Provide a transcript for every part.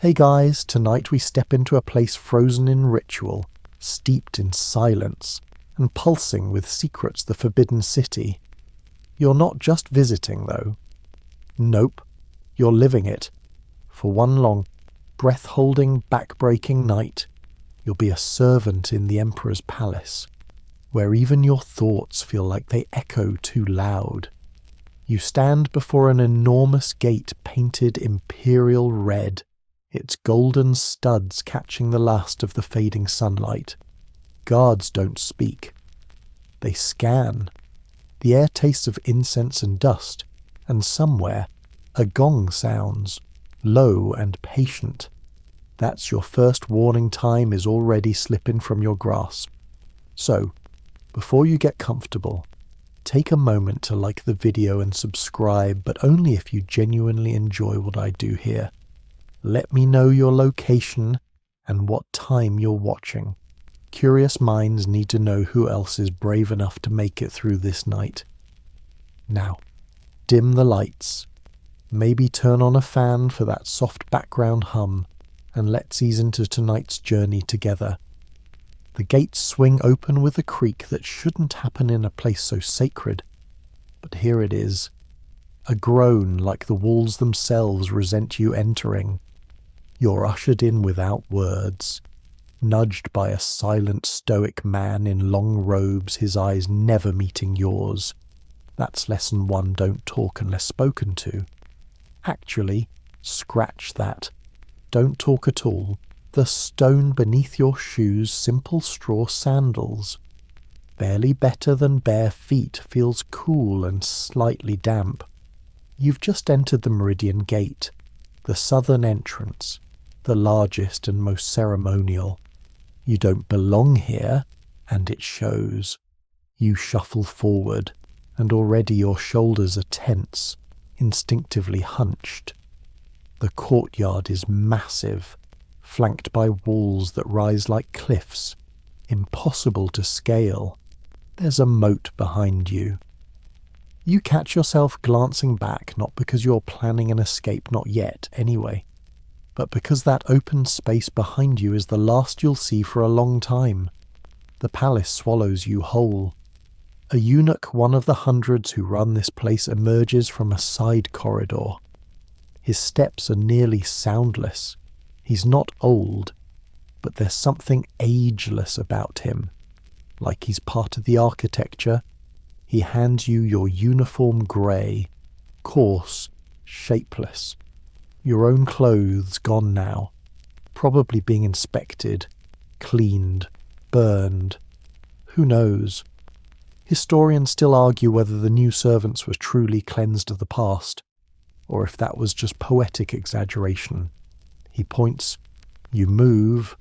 Hey guys, tonight we step into a place frozen in ritual, steeped in silence, and pulsing with secrets the Forbidden City. You're not just visiting, though. Nope, you're living it. For one long, breath-holding, back-breaking night, you'll be a servant in the Emperor's palace, where even your thoughts feel like they echo too loud. You stand before an enormous gate painted imperial red, its golden studs catching the last of the fading sunlight. Guards don't speak. They scan. The air tastes of incense and dust, and somewhere a gong sounds, low and patient. That's your first warning time is already slipping from your grasp. So, before you get comfortable, take a moment to like the video and subscribe, but only if you genuinely enjoy what I do here. Let me know your location and what time you're watching. Curious minds need to know who else is brave enough to make it through this night. Now, dim the lights. Maybe turn on a fan for that soft background hum, and let's ease into tonight's journey together. The gates swing open with a creak that shouldn't happen in a place so sacred. But here it is. A groan like the walls themselves resent you entering. You're ushered in without words, nudged by a silent stoic man in long robes, his eyes never meeting yours. That's lesson 1, don't talk unless spoken to. Actually, scratch that. Don't talk at all. The stone beneath your shoes, simple straw sandals. Barely better than bare feet, feels cool and slightly damp. You've just entered the Meridian Gate, the southern entrance, the largest and most ceremonial. You don't belong here, and it shows. You shuffle forward, and already your shoulders are tense, instinctively hunched. The courtyard is massive, flanked by walls that rise like cliffs, impossible to scale. There's a moat behind you. You catch yourself glancing back, not because you're planning an escape, not yet, anyway, but because that open space behind you is the last you'll see for a long time. The palace swallows you whole. A eunuch, one of the hundreds who run this place, emerges from a side corridor. His steps are nearly soundless. He's not old, but there's something ageless about him. Like he's part of the architecture, he hands you your uniform grey, coarse, shapeless. Your own clothes gone now, probably being inspected, cleaned, burned. Who knows? Historians still argue whether the new servants were truly cleansed of the past, or if that was just poetic exaggeration. He points. You move.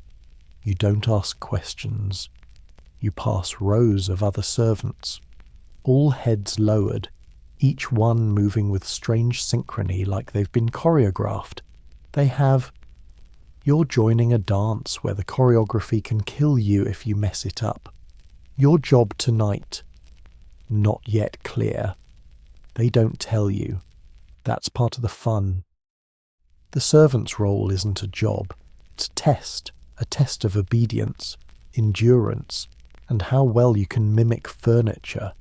You don't ask questions. You pass rows of other servants, all heads lowered, each one moving with strange synchrony like they've been choreographed. They have. You're joining a dance where the choreography can kill you if you mess it up. Your job tonight, not yet clear. They don't tell you. That's part of the fun. The servant's role isn't a job. It's a test of obedience, endurance, and how well you can mimic furniture.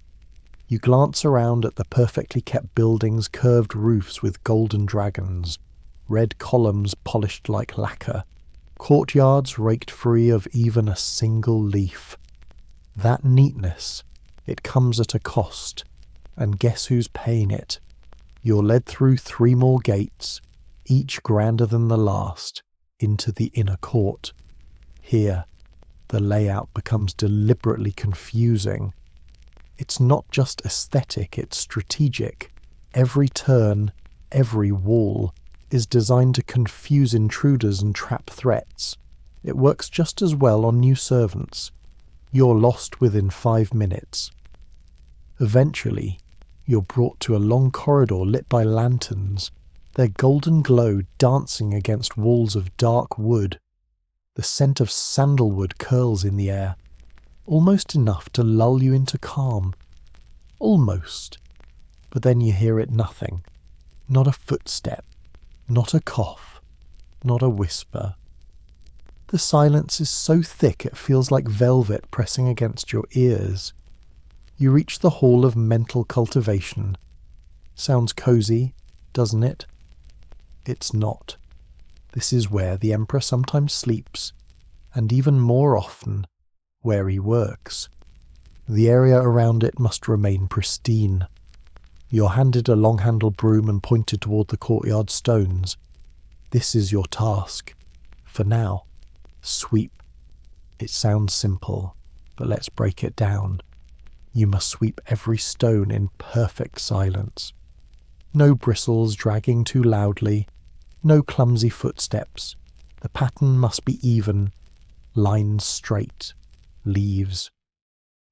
You glance around at the perfectly kept buildings' curved roofs with golden dragons, red columns polished like lacquer, courtyards raked free of even a single leaf. That neatness, it comes at a cost, and guess who's paying it? You're led through 3 more gates, each grander than the last, into the inner court. Here, the layout becomes deliberately confusing. It's not just aesthetic, it's strategic. Every turn, every wall, is designed to confuse intruders and trap threats. It works just as well on new servants. You're lost within 5 minutes. Eventually, you're brought to a long corridor lit by lanterns, their golden glow dancing against walls of dark wood. The scent of sandalwood curls in the air, almost enough to lull you into calm. Almost. But then you hear it nothing. Not a footstep. Not a cough. not a whisper. The silence is so thick it feels like velvet pressing against your ears. You reach the hall of mental cultivation. Sounds cozy, doesn't it? It's not. This is where the Emperor sometimes sleeps, and even more often, where he works. The area around it must remain pristine. You're handed a long-handled broom and pointed toward the courtyard stones. This is your task. For now, sweep. It sounds simple, but let's break it down. You must sweep every stone in perfect silence. No bristles dragging too loudly, no clumsy footsteps. The pattern must be even, lines straight, leaves.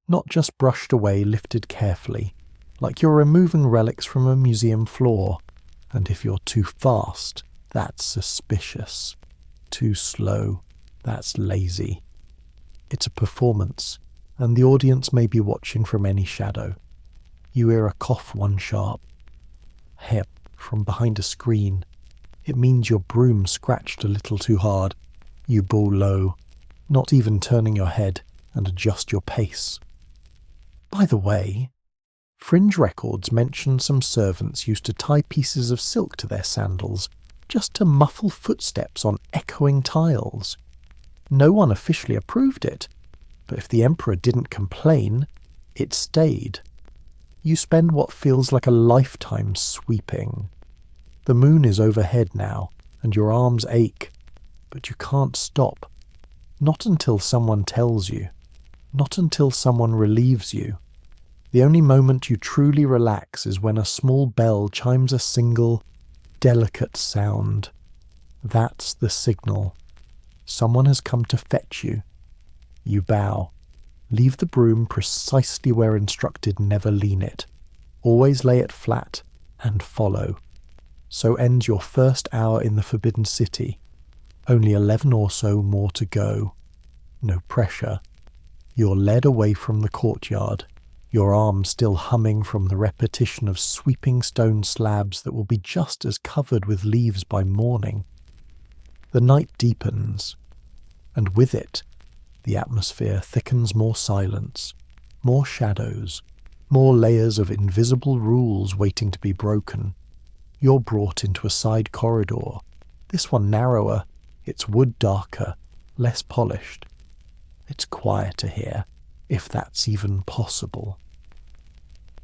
Not just brushed away, lifted carefully, like you're removing relics from a museum floor. And if you're too fast, that's suspicious. Too slow, that's lazy. It's a performance, and the audience may be watching from any shadow. You hear a cough one sharp. Hep from behind a screen. It means your broom scratched a little too hard. You bow low, not even turning your head, and adjust your pace. By the way, fringe records mention some servants used to tie pieces of silk to their sandals just to muffle footsteps on echoing tiles. No one officially approved it, but if the Emperor didn't complain, it stayed. You spend what feels like a lifetime sweeping. The moon is overhead now, and your arms ache, but you can't stop. Not until someone tells you. Not until someone relieves you. The only moment you truly relax is when a small bell chimes a single, delicate sound. That's the signal. Someone has come to fetch you. You bow. Leave the broom precisely where instructed, never lean it. Always lay it flat and follow. So ends your first hour in the Forbidden City. Only 11 or so more to go. No pressure. You're led away from the courtyard, your arms still humming from the repetition of sweeping stone slabs that will be just as covered with leaves by morning. The night deepens, and with it, the atmosphere thickens. More silence, more shadows, more layers of invisible rules waiting to be broken. You're brought into a side corridor, this one narrower, its wood darker, less polished. It's quieter here, if that's even possible.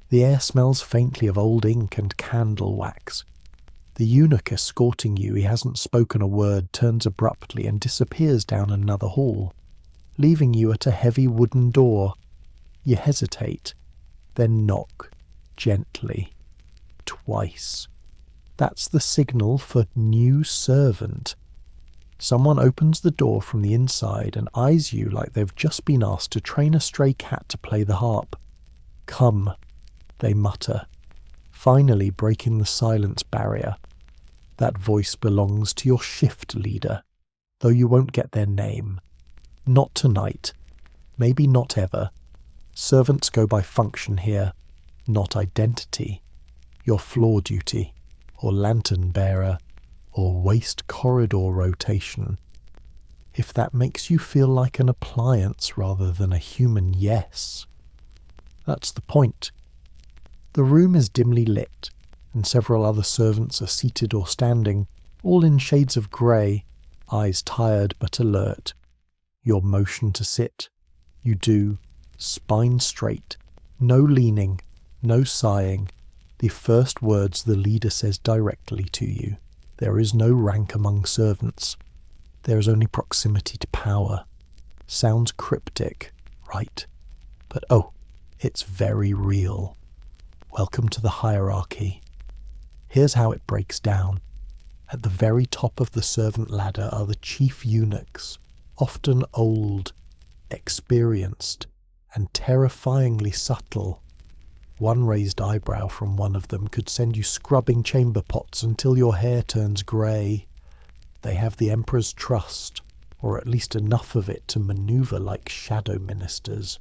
The air smells faintly of old ink and candle wax. The eunuch escorting you, he hasn't spoken a word, turns abruptly and disappears down another hall, leaving you at a heavy wooden door. You hesitate, then knock, gently, twice. That's the signal for new servant. Someone opens the door from the inside and eyes you like they've just been asked to train a stray cat to play the harp. Come, they mutter, finally breaking the silence barrier. That voice belongs to your shift leader, though you won't get their name. Not tonight, maybe not ever. Servants go by function here, not identity. Your floor duty, or lantern bearer, or waste corridor rotation. If that makes you feel like an appliance rather than a human, yes. That's the point. The room is dimly lit, and several other servants are seated or standing, all in shades of grey, eyes tired but alert. Your motion to sit. You do, spine straight, no leaning, no sighing. The first words the leader says directly to you. There is no rank among servants. There is only proximity to power. Sounds cryptic, right? But oh, it's very real. Welcome to the hierarchy. Here's how it breaks down. At the very top of the servant ladder are the chief eunuchs, often old, experienced, and terrifyingly subtle. One raised eyebrow from one of them could send you scrubbing chamber pots until your hair turns grey. They have the Emperor's trust, or at least enough of it to maneuver like shadow ministers.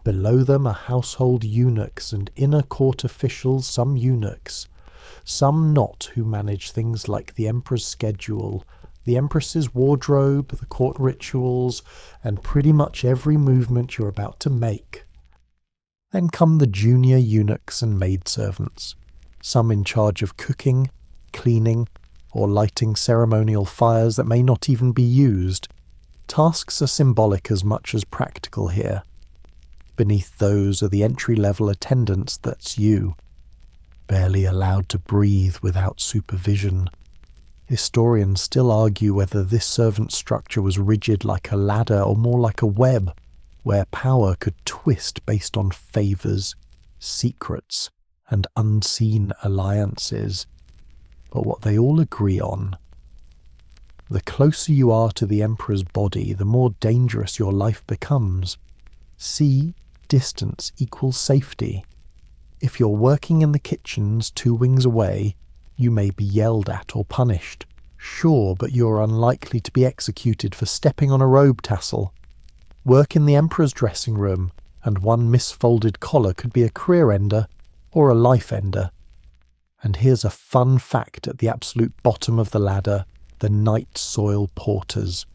Below them are household eunuchs and inner court officials, some eunuchs, some not, who manage things like the Emperor's schedule, The Empress's wardrobe, the court rituals, and pretty much every movement you're about to make. Then come the junior eunuchs and maidservants, some in charge of cooking, cleaning, or lighting ceremonial fires that may not even be used. Tasks are symbolic as much as practical here. Beneath those are the entry-level attendants, that's you, barely allowed to breathe without supervision. Historians still argue whether this servant structure was rigid like a ladder or more like a web, where power could twist based on favours, secrets, and unseen alliances. But what they all agree on: the closer you are to the Emperor's body, the more dangerous your life becomes. See, distance equals safety. If you're working in the kitchens 2 wings away, you may be yelled at or punished. Sure, but you're unlikely to be executed for stepping on a robe tassel. Work in the Emperor's dressing room, and one misfolded collar could be a career ender or a life ender. And here's a fun fact at the absolute bottom of the ladder: the night soil porters.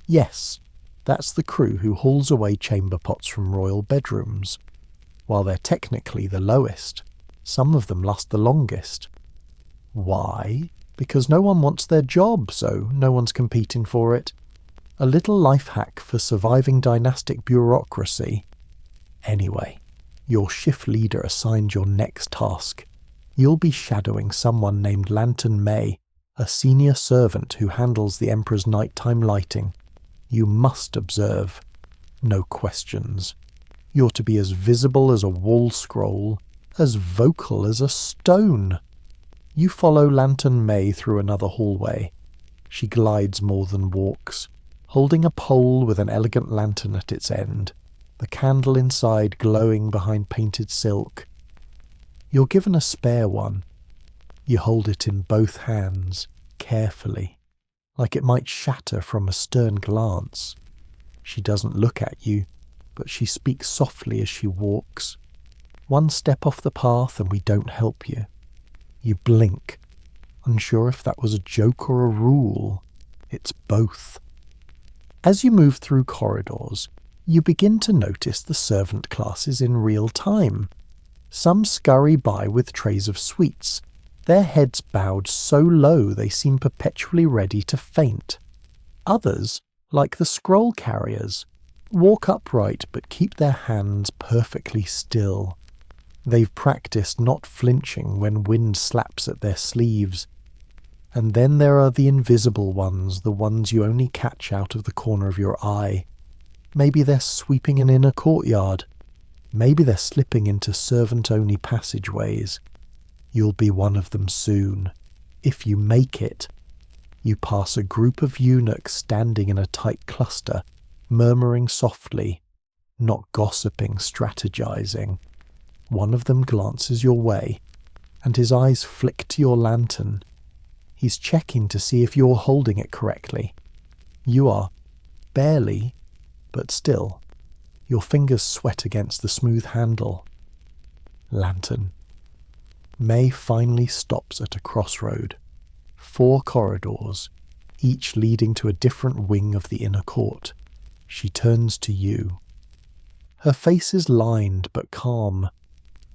Yes, that's the crew who hauls away chamber pots from royal bedrooms. While they're technically the lowest, some of them last the longest. Why? Because no one wants their job, so no one's competing for it. A little life hack for surviving dynastic bureaucracy. Anyway, your shift leader assigned your next task. You'll be shadowing someone named Lantern May, a senior servant who handles the Emperor's nighttime lighting. You must observe. No questions. You're to be as visible as a wall scroll, as vocal as a stone. You follow Lantern May through another hallway. She glides more than walks, holding a pole with an elegant lantern at its end, the candle inside glowing behind painted silk. You're given a spare one. You hold it in both hands, carefully, like it might shatter from a stern glance. She doesn't look at you, but she speaks softly as she walks. One step off the path and we don't help you. You blink, unsure if that was a joke or a rule. It's both. As you move through corridors, you begin to notice the servant classes in real time. Some scurry by with trays of sweets, their heads bowed so low they seem perpetually ready to faint. Others, like the scroll carriers, walk upright but keep their hands perfectly still. They've practiced not flinching when wind slaps at their sleeves. And then there are the invisible ones, the ones you only catch out of the corner of your eye. Maybe they're sweeping an inner courtyard. Maybe they're slipping into servant-only passageways. You'll be one of them soon, if you make it. You pass a group of eunuchs standing in a tight cluster, murmuring softly, not gossiping, strategizing. One of them glances your way, and his eyes flick to your lantern. He's checking to see if you're holding it correctly. You are, barely, but still. Your fingers sweat against the smooth handle. Lantern. May finally stops at a crossroad. 4 corridors, each leading to a different wing of the inner court. She turns to you. Her face is lined but calm.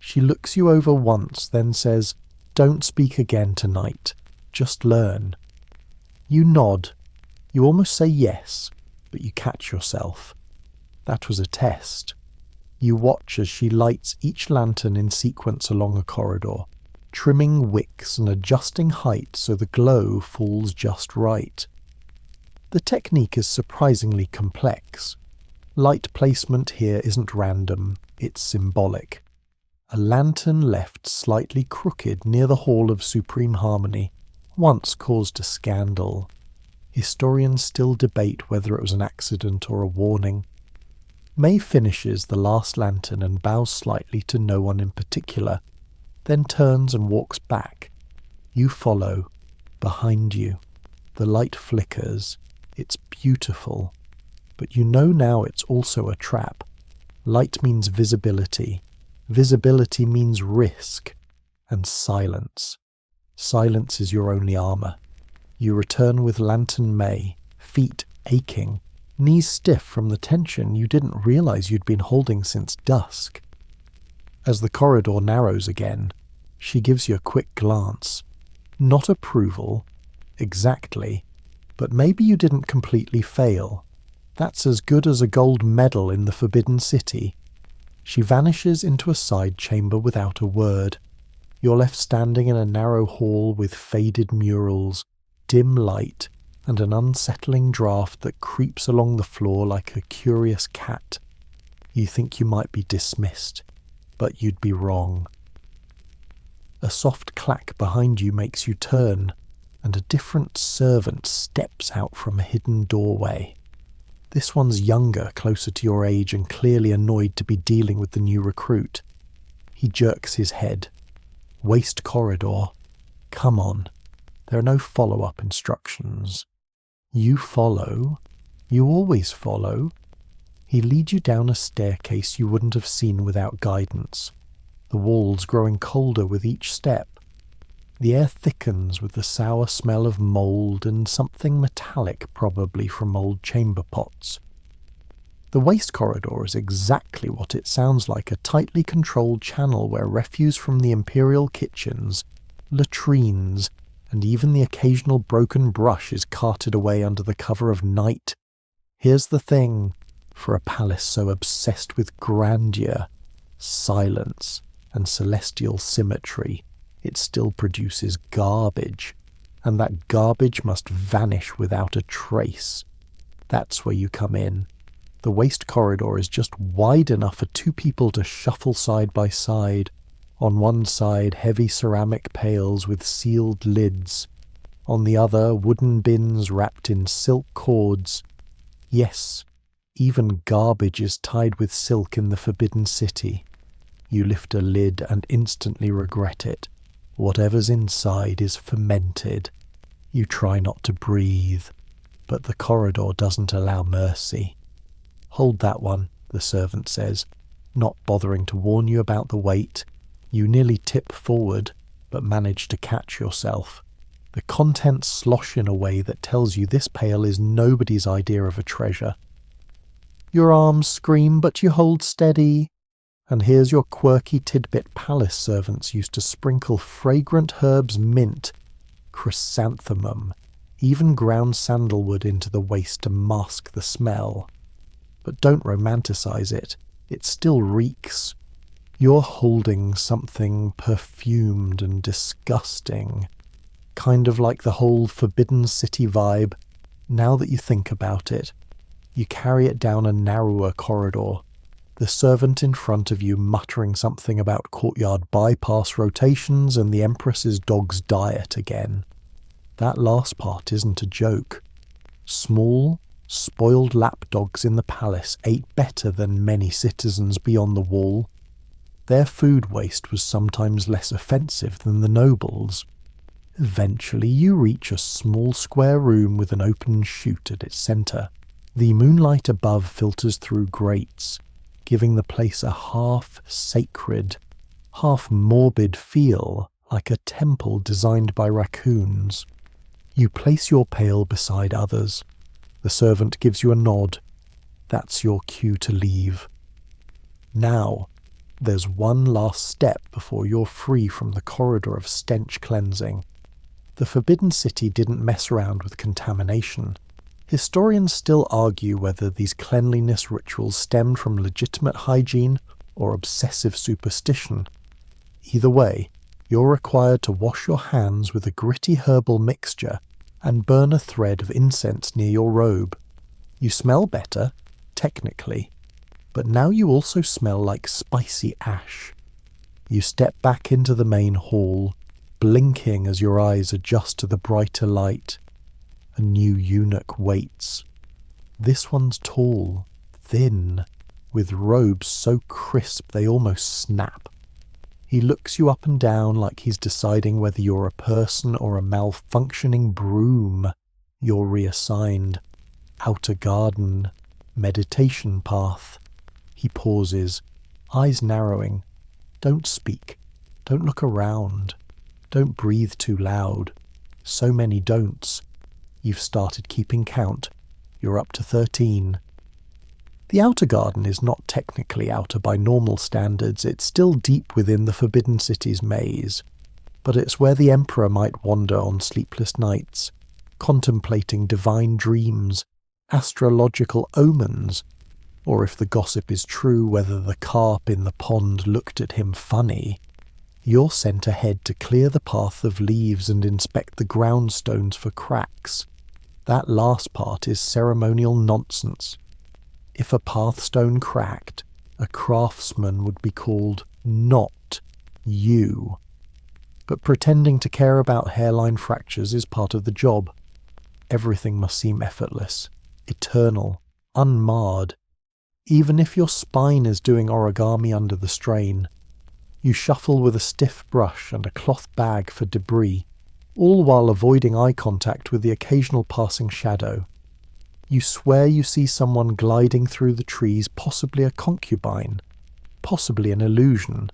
She looks you over once, then says, "Don't speak again tonight. Just learn." You nod. You almost say yes, but you catch yourself. That was a test. You watch as she lights each lantern in sequence along a corridor, trimming wicks and adjusting height so the glow falls just right. The technique is surprisingly complex. Light placement here isn't random, it's symbolic. A lantern left slightly crooked near the Hall of Supreme Harmony once caused a scandal. Historians still debate whether it was an accident or a warning. May finishes the last lantern and bows slightly to no one in particular, then turns and walks back. You follow, behind you. The light flickers. It's beautiful. But you know now it's also a trap. Light means visibility. Visibility means risk. And silence. Silence is your only armor. You return with Lantern May, feet aching, knees stiff from the tension you didn't realize you'd been holding since dusk. As the corridor narrows again, she gives you a quick glance. Not approval, exactly, but maybe you didn't completely fail. That's as good as a gold medal in the Forbidden City. She vanishes into a side chamber without a word. You're left standing in a narrow hall with faded murals, dim light, and an unsettling draft that creeps along the floor like a curious cat. You think you might be dismissed, but you'd be wrong. A soft clack behind you makes you turn, and a different servant steps out from a hidden doorway. This one's younger, closer to your age, and clearly annoyed to be dealing with the new recruit. He jerks his head. Waste corridor. Come on. There are no follow-up instructions. You follow. You always follow. He leads you down a staircase you wouldn't have seen without guidance, the walls growing colder with each step. The air thickens with the sour smell of mould and something metallic, probably from old chamber pots. The waste corridor is exactly what it sounds like, a tightly controlled channel where refuse from the imperial kitchens, latrines, and even the occasional broken brush is carted away under the cover of night. Here's the thing, for a palace so obsessed with grandeur, silence, and celestial symmetry, it still produces garbage, and that garbage must vanish without a trace. That's where you come in. The waste corridor is just wide enough for two people to shuffle side by side. On one side, heavy ceramic pails with sealed lids. On the other, wooden bins wrapped in silk cords. Yes, even garbage is tied with silk in the Forbidden City. You lift a lid and instantly regret it. Whatever's inside is fermented. You try not to breathe, but the corridor doesn't allow mercy. Hold that one, the servant says, not bothering to warn you about the weight. You nearly tip forward, but manage to catch yourself. The contents slosh in a way that tells you this pail is nobody's idea of a treasure. Your arms scream, but you hold steady. And here's your quirky tidbit palace servants used to sprinkle fragrant herbs, mint, chrysanthemum, even ground sandalwood into the waste to mask the smell. But don't romanticize it. It still reeks. You're holding something perfumed and disgusting. Kind of like the whole Forbidden City vibe. Now that you think about it, you carry it down a narrower corridor. The servant in front of you muttering something about courtyard bypass rotations and the Empress's dog's diet again. That last part isn't a joke. Small, spoiled lapdogs in the palace ate better than many citizens beyond the wall. Their food waste was sometimes less offensive than the nobles. Eventually you reach a small square room with an open chute at its centre. The moonlight above filters through grates, giving the place a half-sacred, half-morbid feel, like a temple designed by raccoons. You place your pail beside others. The servant gives you a nod. That's your cue to leave. Now, there's one last step before you're free from the corridor of stench cleansing. The Forbidden City didn't mess around with contamination. Historians still argue whether these cleanliness rituals stemmed from legitimate hygiene or obsessive superstition. Either way, you're required to wash your hands with a gritty herbal mixture and burn a thread of incense near your robe. You smell better, technically, but now you also smell like spicy ash. You step back into the main hall, blinking as your eyes adjust to the brighter light. A new eunuch waits. This one's tall, thin, with robes so crisp they almost snap. He looks you up and down like he's deciding whether you're a person or a malfunctioning broom. You're reassigned. Outer garden. Meditation path. He pauses, eyes narrowing. Don't speak. Don't look around. Don't breathe too loud. So many don'ts. You've started keeping count. You're up to 13. The outer garden is not technically outer by normal standards. It's still deep within the Forbidden City's maze. But it's where the Emperor might wander on sleepless nights, contemplating divine dreams, astrological omens, or if the gossip is true, whether the carp in the pond looked at him funny. You're sent ahead to clear the path of leaves and inspect the groundstones for cracks. That last part is ceremonial nonsense. If a pathstone cracked, a craftsman would be called not you. But pretending to care about hairline fractures is part of the job. Everything must seem effortless, eternal, unmarred. Even if your spine is doing origami under the strain, you shuffle with a stiff brush and a cloth bag for debris, all while avoiding eye contact with the occasional passing shadow. You swear you see someone gliding through the trees, possibly a concubine, possibly an illusion.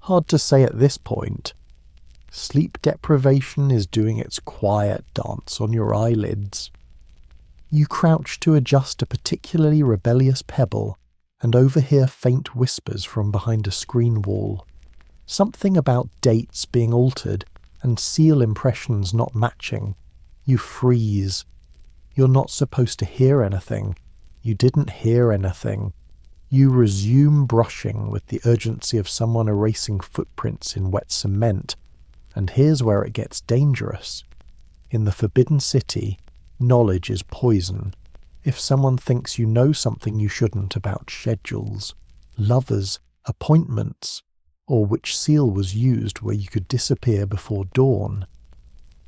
Hard to say at this point. Sleep deprivation is doing its quiet dance on your eyelids. You crouch to adjust a particularly rebellious pebble and overhear faint whispers from behind a screen wall. Something about dates being altered and seal impressions not matching. You freeze. You're not supposed to hear anything. You didn't hear anything. You resume brushing with the urgency of someone erasing footprints in wet cement. And here's where it gets dangerous. In the Forbidden City, knowledge is poison. If someone thinks you know something you shouldn't about schedules, lovers, appointments, or which seal was used where you could disappear before dawn.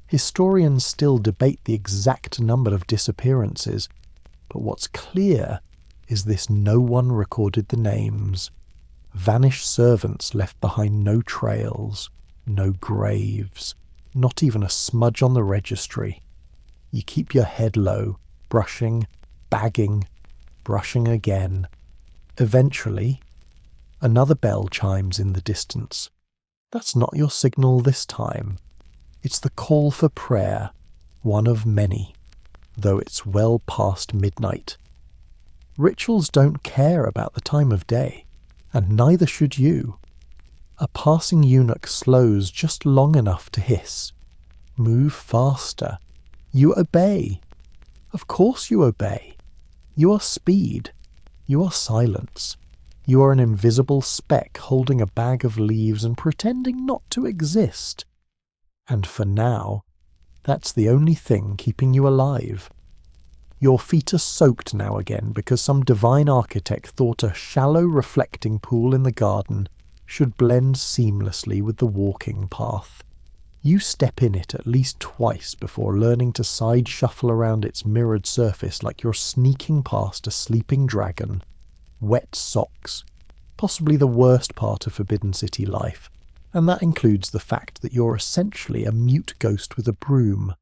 Historians still debate the exact number of disappearances, but what's clear is this: no one recorded the names. Vanished servants left behind no trails, no graves, not even a smudge on the registry. You keep your head low, brushing, bagging, brushing again. Eventually, another bell chimes in the distance. That's not your signal this time. It's the call for prayer, one of many, though it's well past midnight. Rituals don't care about the time of day, and neither should you. A passing eunuch slows just long enough to hiss. Move faster. You obey. Of course you obey. You are speed. You are silence. You are an invisible speck holding a bag of leaves and pretending not to exist. And for now, that's the only thing keeping you alive. Your feet are soaked now again because some divine architect thought a shallow reflecting pool in the garden should blend seamlessly with the walking path. You step in it at least twice before learning to side shuffle around its mirrored surface like you're sneaking past a sleeping dragon. Wet socks. Possibly the worst part of Forbidden City life, and that includes the fact that you're essentially a mute ghost with a broom.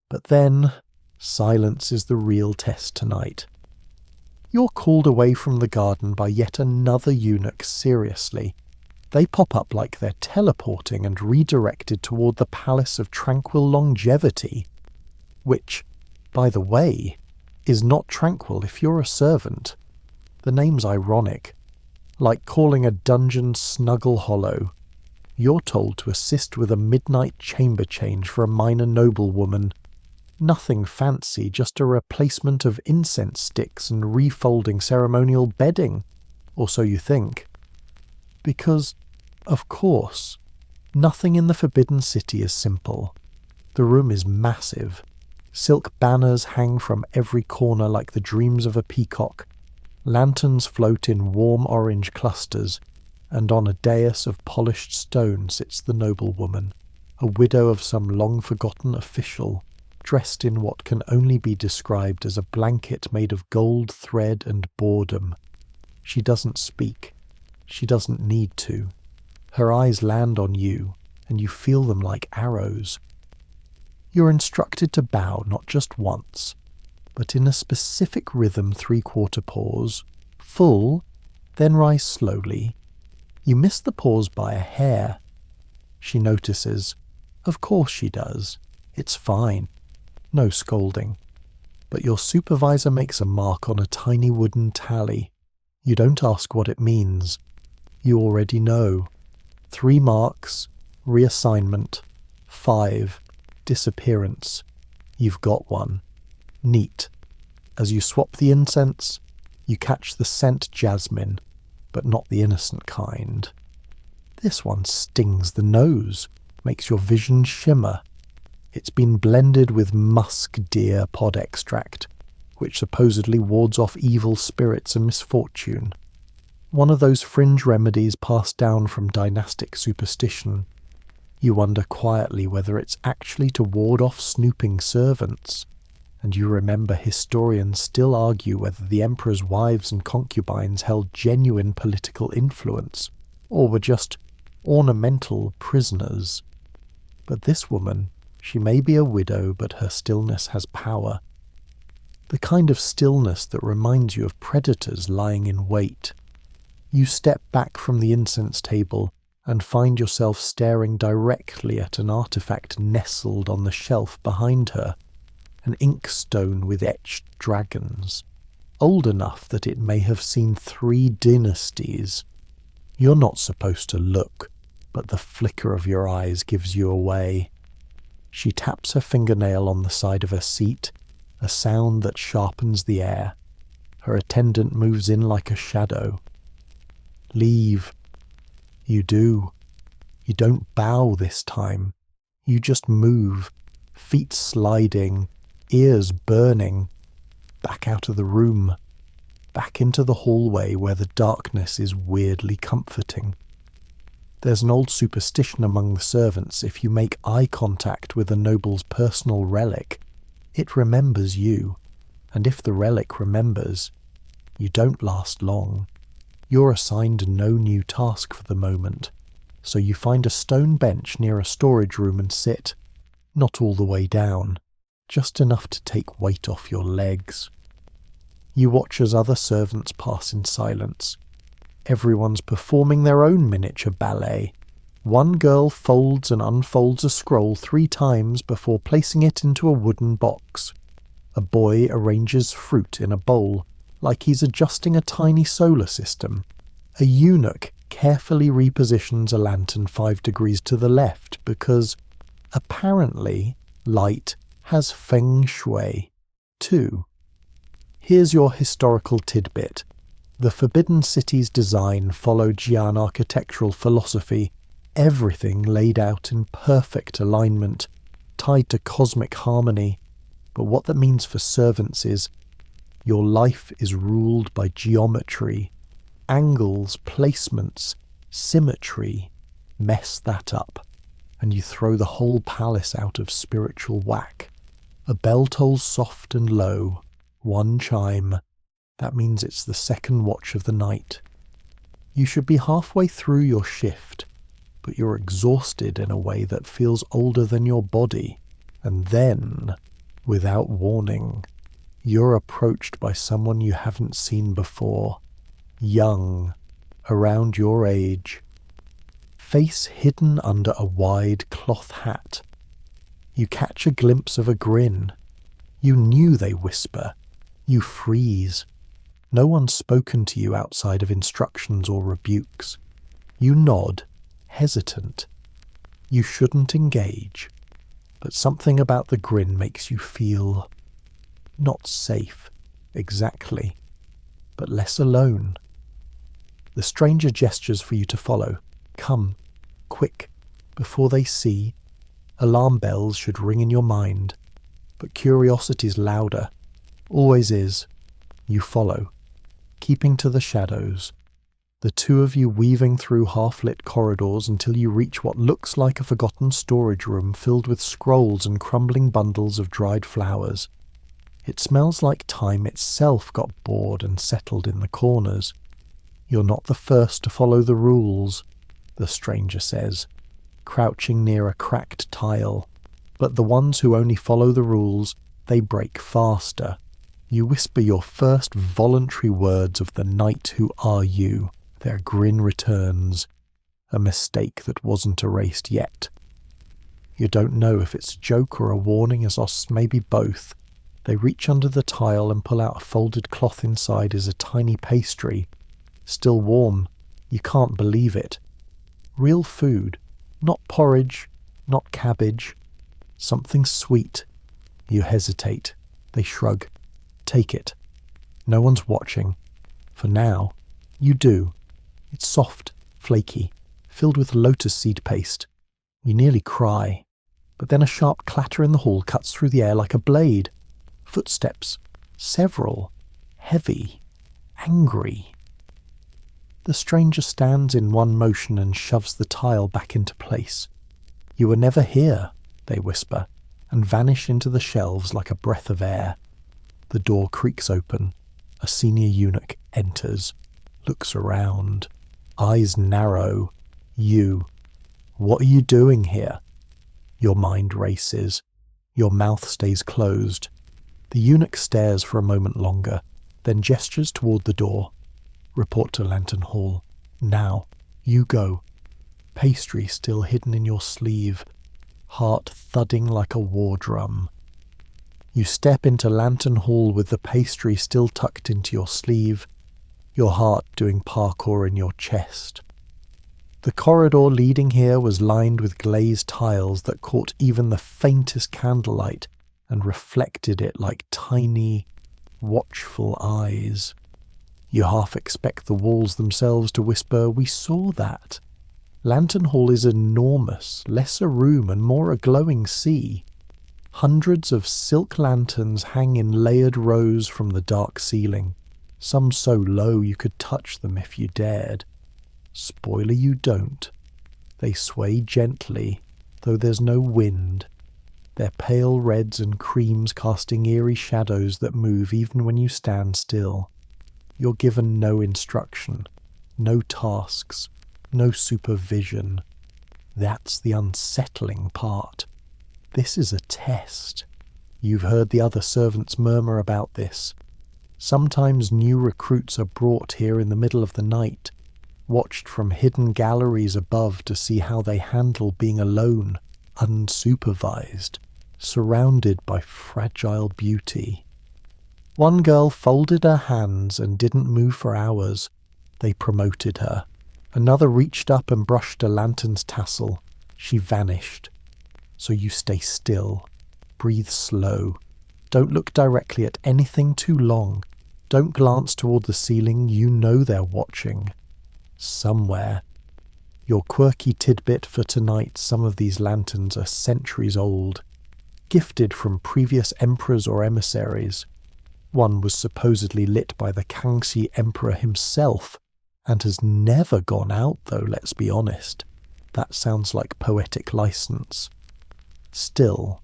But then, silence is the real test tonight. You're called away from the garden by yet another eunuch seriously. They pop up like they're teleporting and redirected toward the Palace of Tranquil Longevity, which, by the way, is not tranquil if you're a servant. The name's ironic, like calling a dungeon Snuggle Hollow. You're told to assist with a midnight chamber change for a minor noblewoman. Nothing fancy, just a replacement of incense sticks and refolding ceremonial bedding, or so you think. Because, of course, nothing in the Forbidden City is simple. The room is massive. Silk banners hang from every corner like the dreams of a peacock. Lanterns float in warm orange clusters, and on a dais of polished stone sits the noblewoman, a widow of some long-forgotten official, dressed in what can only be described as a blanket made of gold thread and boredom. She doesn't speak. She doesn't need to. Her eyes land on you, and you feel them like arrows. You're instructed to bow not just once, but in a specific rhythm 3/4 pause, full, then rise slowly. You miss the pause by a hair. She notices. Of course she does. It's fine. No scolding. But your supervisor makes a mark on a tiny wooden tally. You don't ask what it means. You already know. 3 marks, reassignment. 5, disappearance. You've got one. Neat. As you swap the incense, you catch the scent jasmine, but not the innocent kind. This one stings the nose, makes your vision shimmer. It's been blended with musk deer pod extract, which supposedly wards off evil spirits and misfortune. One of those fringe remedies passed down from dynastic superstition. You wonder quietly whether it's actually to ward off snooping servants, and you remember historians still argue whether the emperor's wives and concubines held genuine political influence, or were just ornamental prisoners. But this woman, she may be a widow, but her stillness has power. The kind of stillness that reminds you of predators lying in wait. You step back from the incense table and find yourself staring directly at an artifact nestled on the shelf behind her, an inkstone with etched dragons, old enough that it may have seen 3 dynasties. You're not supposed to look, but the flicker of your eyes gives you away. She taps her fingernail on the side of her seat, a sound that sharpens the air. Her attendant moves in like a shadow. Leave. You do. You don't bow this time. You just move, feet sliding, ears burning, back out of the room, back into the hallway where the darkness is weirdly comforting. There's an old superstition among the servants: if you make eye contact with a noble's personal relic, it remembers you, and if the relic remembers, you don't last long. You're assigned no new task for the moment, so you find a stone bench near a storage room and sit, not all the way down, just enough to take weight off your legs. You watch as other servants pass in silence. Everyone's performing their own miniature ballet. One girl folds and unfolds a scroll 3 times before placing it into a wooden box. A boy arranges fruit in a bowl, like he's adjusting a tiny solar system. A eunuch carefully repositions a lantern 5 degrees to the left because, apparently, light has feng shui, too. Here's your historical tidbit. The Forbidden City's design followed Jian architectural philosophy, everything laid out in perfect alignment, tied to cosmic harmony. But what that means for servants is, your life is ruled by geometry. Angles, placements, symmetry mess that up, and you throw the whole palace out of spiritual whack. A bell tolls soft and low, 1 chime. That means it's the 2nd watch of the night. You should be halfway through your shift, but you're exhausted in a way that feels older than your body. And then, without warning, you're approached by someone you haven't seen before. Young, around your age. Face hidden under a wide cloth hat. You catch a glimpse of a grin. You knew they whisper. You freeze. No one's spoken to you outside of instructions or rebukes. You nod, hesitant. You shouldn't engage, but something about the grin makes you feel not safe, exactly, but less alone. The stranger gestures for you to follow. Come, quick, before they see. Alarm bells should ring in your mind, but curiosity's louder, always is. You follow, keeping to the shadows, the 2 of you weaving through half-lit corridors until you reach what looks like a forgotten storage room filled with scrolls and crumbling bundles of dried flowers. It smells like time itself got bored and settled in the corners. You're not the first to follow the rules, the stranger says, crouching near a cracked tile, but the ones who only follow the rules, they break faster. You whisper your first voluntary words of the night who are you. Their grin returns, a mistake that wasn't erased yet. You don't know if it's a joke or a warning, as maybe both. They reach under the tile and pull out a folded cloth. Inside is a tiny pastry. Still warm. You can't believe it. Real food. Not porridge, not cabbage. Something sweet. You hesitate. They shrug. Take it. No one's watching. For now. You do. It's soft, flaky, filled with lotus seed paste. You nearly cry. But then a sharp clatter in the hall cuts through the air like a blade. Footsteps. Several. Heavy. Angry. The stranger stands in one motion and shoves the tile back into place. You were never here, they whisper, and vanish into the shelves like a breath of air. The door creaks open. A senior eunuch enters, looks around, eyes narrow. You. What are you doing here? Your mind races. Your mouth stays closed. The eunuch stares for a moment longer, then gestures toward the door. Report to Lantern Hall. Now. You go. Pastry still hidden in your sleeve. Heart thudding like a war drum. You step into Lantern Hall with the pastry still tucked into your sleeve, your heart doing parkour in your chest. The corridor leading here was lined with glazed tiles that caught even the faintest candlelight and reflected it like tiny, watchful eyes. You half expect the walls themselves to whisper, "We saw that." Lantern Hall is enormous, less a room and more a glowing sea. Hundreds of silk lanterns hang in layered rows from the dark ceiling, some so low you could touch them if you dared. Spoiler, you don't. They sway gently, though there's no wind. Their pale reds and creams casting eerie shadows that move even when you stand still. You're given no instruction, no tasks, no supervision. That's the unsettling part. This is a test. You've heard the other servants murmur about this. Sometimes new recruits are brought here in the middle of the night, watched from hidden galleries above to see how they handle being alone, unsupervised, surrounded by fragile beauty. One girl folded her hands and didn't move for hours. They promoted her. Another reached up and brushed a lantern's tassel. She vanished. So you stay still. Breathe slow. Don't look directly at anything too long. Don't glance toward the ceiling. You know they're watching. Somewhere. Your quirky tidbit for tonight: some of these lanterns are centuries old, gifted from previous emperors or emissaries. One was supposedly lit by the Kangxi Emperor himself, and has never gone out, though, let's be honest. That sounds like poetic license. Still,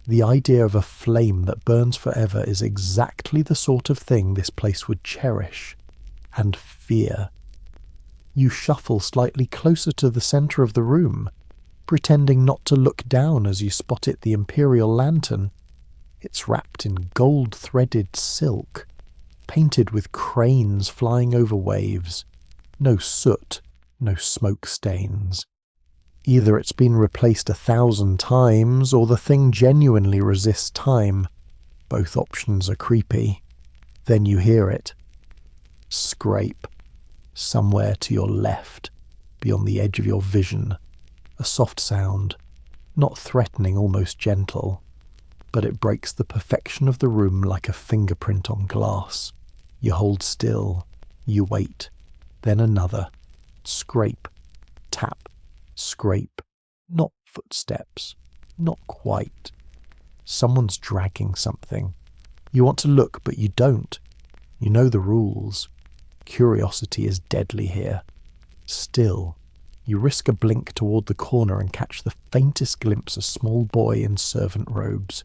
the idea of a flame that burns forever is exactly the sort of thing this place would cherish and fear. You shuffle slightly closer to the centre of the room, pretending not to look down as you spot it, the Imperial Lantern. It's wrapped in gold-threaded silk, painted with cranes flying over waves. No soot, no smoke stains. Either it's been replaced 1,000 times, or the thing genuinely resists time. Both options are creepy. Then you hear it. Scrape. Somewhere to your left, beyond the edge of your vision. A soft sound, not threatening, almost gentle. But it breaks the perfection of the room like a fingerprint on glass. You hold still. You wait. Then another. Scrape. Tap. Scrape. Not footsteps. Not quite. Someone's dragging something. You want to look, but you don't. You know the rules. Curiosity is deadly here. Still, you risk a blink toward the corner and catch the faintest glimpse of a small boy in servant robes,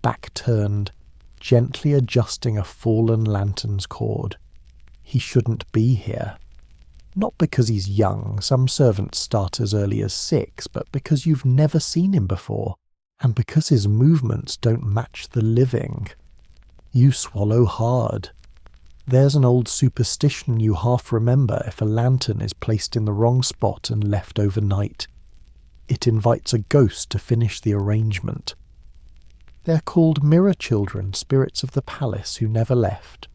back turned, gently adjusting a fallen lantern's cord. He shouldn't be here. Not because he's young, some servants start as early as 6, but because you've never seen him before, and because his movements don't match the living. You swallow hard. There's an old superstition you half remember if a lantern is placed in the wrong spot and left overnight. It invites a ghost to finish the arrangement. They're called mirror children, spirits of the palace who never left,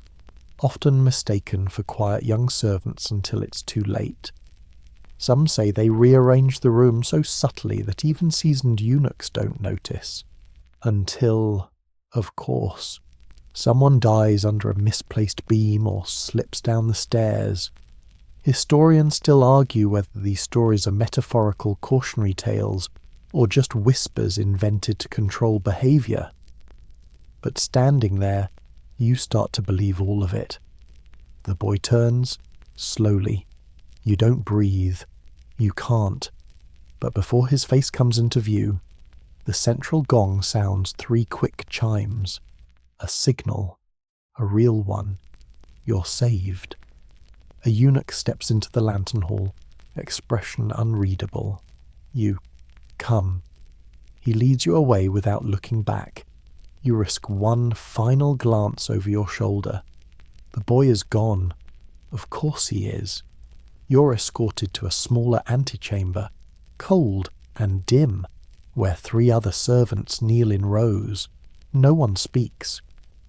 often mistaken for quiet young servants until it's too late. Some say they rearrange the room so subtly that even seasoned eunuchs don't notice. Until, of course, someone dies under a misplaced beam or slips down the stairs. Historians still argue whether these stories are metaphorical cautionary tales or just whispers invented to control behaviour. But standing there, you start to believe all of it. The boy turns, slowly. You don't breathe. You can't. But before his face comes into view, the central gong sounds 3 quick chimes. A signal. A real one. You're saved. A eunuch steps into the lantern hall, expression unreadable. You come. He leads you away without looking back. You risk one final glance over your shoulder. The boy is gone. Of course he is. You're escorted to a smaller antechamber, cold and dim, where 3 other servants kneel in rows. No one speaks.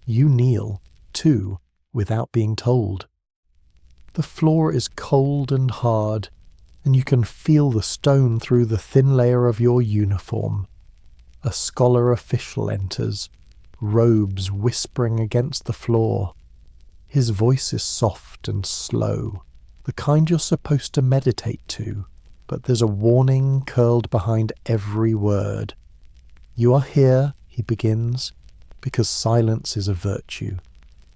You kneel, too, without being told. The floor is cold and hard, and you can feel the stone through the thin layer of your uniform. A scholar official enters, robes whispering against the floor. His voice is soft and slow, the kind you're supposed to meditate to, but there's a warning curled behind every word. You are here, he begins, because silence is a virtue,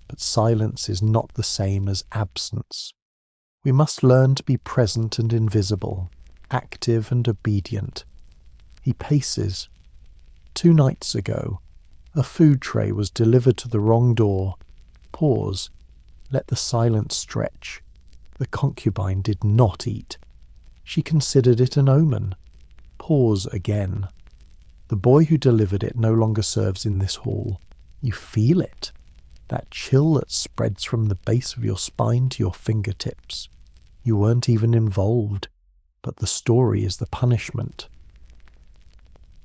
but silence is not the same as absence. We must learn to be present and invisible, active and obedient. He paces. 2 nights ago, a food tray was delivered to the wrong door. Pause. Let the silence stretch. The concubine did not eat. She considered it an omen. Pause again. The boy who delivered it no longer serves in this hall. You feel it. That chill that spreads from the base of your spine to your fingertips. You weren't even involved, but the story is the punishment.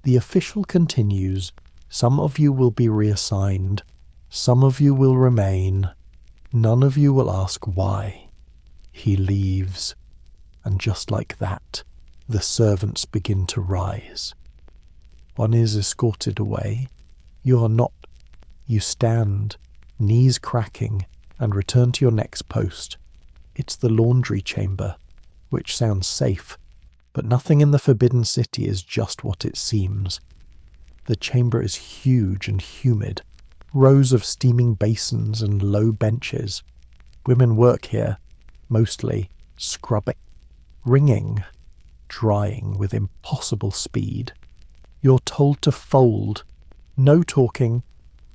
The official continues. Some of you will be reassigned. Some of you will remain. None of you will ask why. He leaves. And just like that, the servants begin to rise. One is escorted away. You are not. You stand, knees cracking, and return to your next post. It's the laundry chamber, which sounds safe, but nothing in the Forbidden City is just what it seems. The chamber is huge and humid, rows of steaming basins and low benches. Women work here, mostly scrubbing, wringing, drying with impossible speed. You're told to fold. No talking.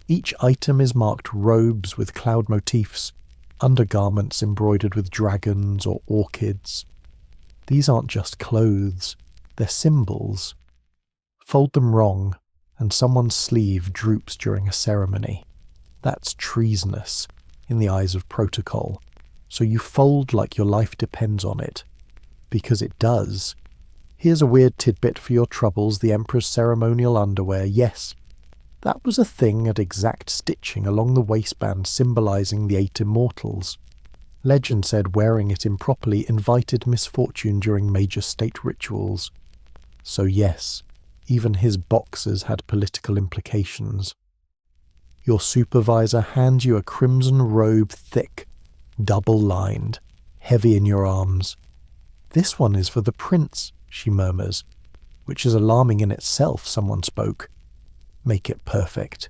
Each item is marked robes with cloud motifs, undergarments embroidered with dragons or orchids. These aren't just clothes, they're symbols. Fold them wrong, and someone's sleeve droops during a ceremony. That's treasonous in the eyes of protocol, so you fold like your life depends on it. Because it does. Here's a weird tidbit for your troubles: the Emperor's ceremonial underwear. Yes, that was a thing at exact stitching along the waistband symbolizing the 8 immortals. Legend said wearing it improperly invited misfortune during major state rituals. So yes, even his boxers had political implications. Your supervisor hands you a crimson robe, thick, double-lined, heavy in your arms. "This one is for the prince," she murmurs, which is alarming in itself, someone spoke. Make it perfect.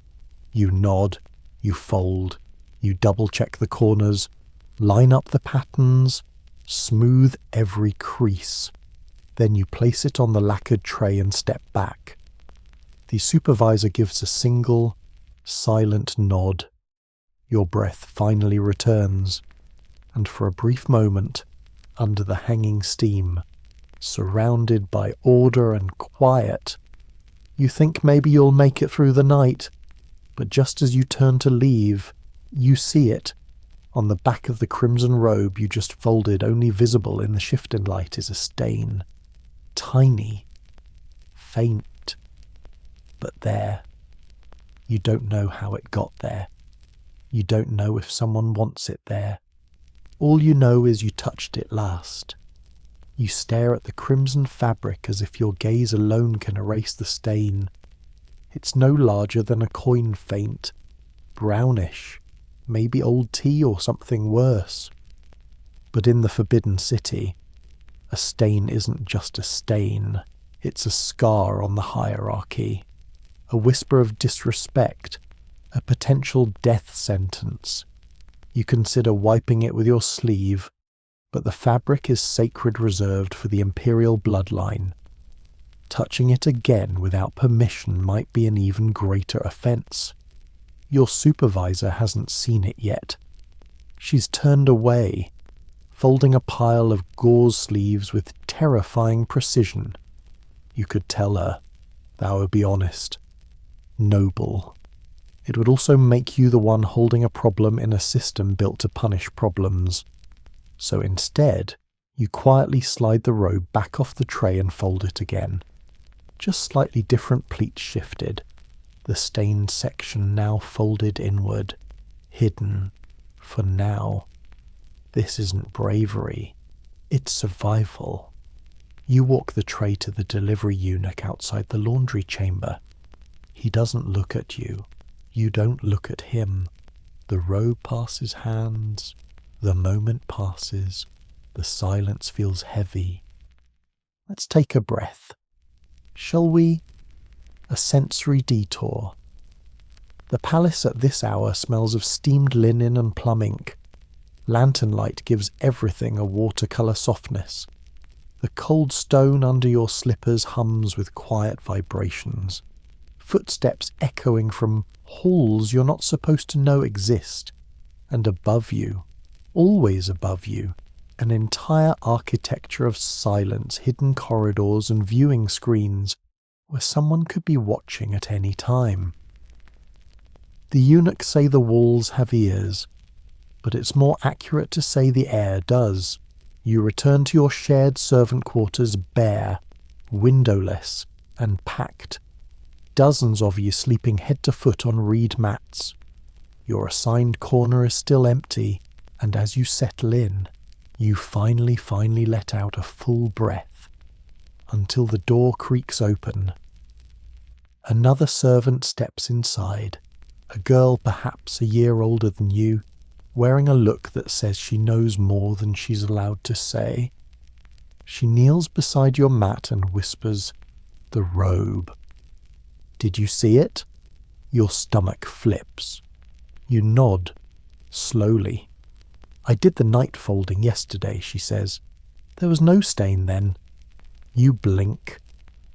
You nod, you fold, you double-check the corners, line up the patterns, smooth every crease. Then you place it on the lacquered tray and step back. The supervisor gives a single, silent nod. Your breath finally returns, and for a brief moment, under the hanging steam, surrounded by order and quiet, you think maybe you'll make it through the night, but just as you turn to leave, you see it. On the back of the crimson robe you just folded, only visible in the shifting light, is a stain. Tiny, faint. But there, you don't know how it got there. You don't know if someone wants it there. All you know is you touched it last. You stare at the crimson fabric as if your gaze alone can erase the stain. It's no larger than a coin feint, brownish, maybe old tea or something worse. But in the Forbidden City, a stain isn't just a stain, it's a scar on the hierarchy, a whisper of disrespect, a potential death sentence. You consider wiping it with your sleeve, but the fabric is sacred reserved for the imperial bloodline. Touching it again without permission might be an even greater offence. Your supervisor hasn't seen it yet. She's turned away, folding a pile of gauze sleeves with terrifying precision. You could tell her, that would be honest, noble. It would also make you the one holding a problem in a system built to punish problems. So instead, you quietly slide the robe back off the tray and fold it again. Just slightly different pleats shifted. The stained section now folded inward, hidden, for now. This isn't bravery, it's survival. You walk the tray to the delivery eunuch outside the laundry chamber. He doesn't look at you. You don't look at him. The robe passes hands. The moment passes. The silence feels heavy. Let's take a breath. Shall we? A sensory detour. The palace at this hour smells of steamed linen and plum ink. Lantern light gives everything a watercolour softness. The cold stone under your slippers hums with quiet vibrations. Footsteps echoing from halls you're not supposed to know exist. And above you, always above you, an entire architecture of silence, hidden corridors and viewing screens where someone could be watching at any time. The eunuchs say the walls have ears, but it's more accurate to say the air does. You return to your shared servant quarters bare, windowless, and packed. Dozens of you sleeping head to foot on reed mats. Your assigned corner is still empty, and as you settle in, you finally let out a full breath, until the door creaks open. Another servant steps inside, a girl perhaps a year older than you, wearing a look that says she knows more than she's allowed to say. She kneels beside your mat and whispers, "The robe." Did you see it? Your stomach flips. You nod, slowly. I did the night folding yesterday, she says. There was no stain then. You blink.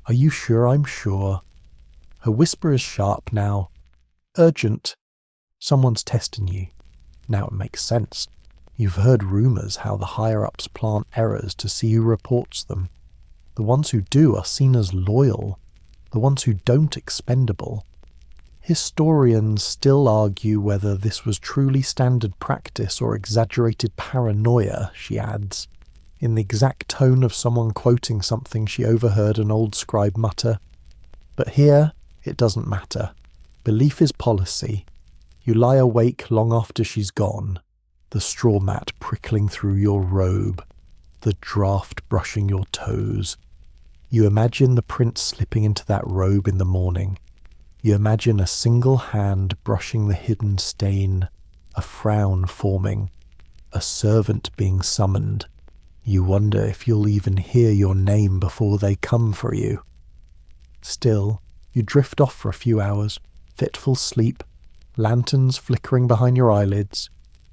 Are you sure I'm sure? Her whisper is sharp now. Urgent. Someone's testing you. Now it makes sense. You've heard rumours how the higher-ups plant errors to see who reports them. The ones who do are seen as loyal. The ones who don't expendable. Historians still argue whether this was truly standard practice or exaggerated paranoia, she adds, in the exact tone of someone quoting something she overheard an old scribe mutter. But here, it doesn't matter. Belief is policy. You lie awake long after she's gone, the straw mat prickling through your robe, the draft brushing your toes. You imagine the prince slipping into that robe in the morning. You imagine a single hand brushing the hidden stain, a frown forming, a servant being summoned. You wonder if you'll even hear your name before they come for you. Still, you drift off for a few hours, fitful sleep, lanterns flickering behind your eyelids.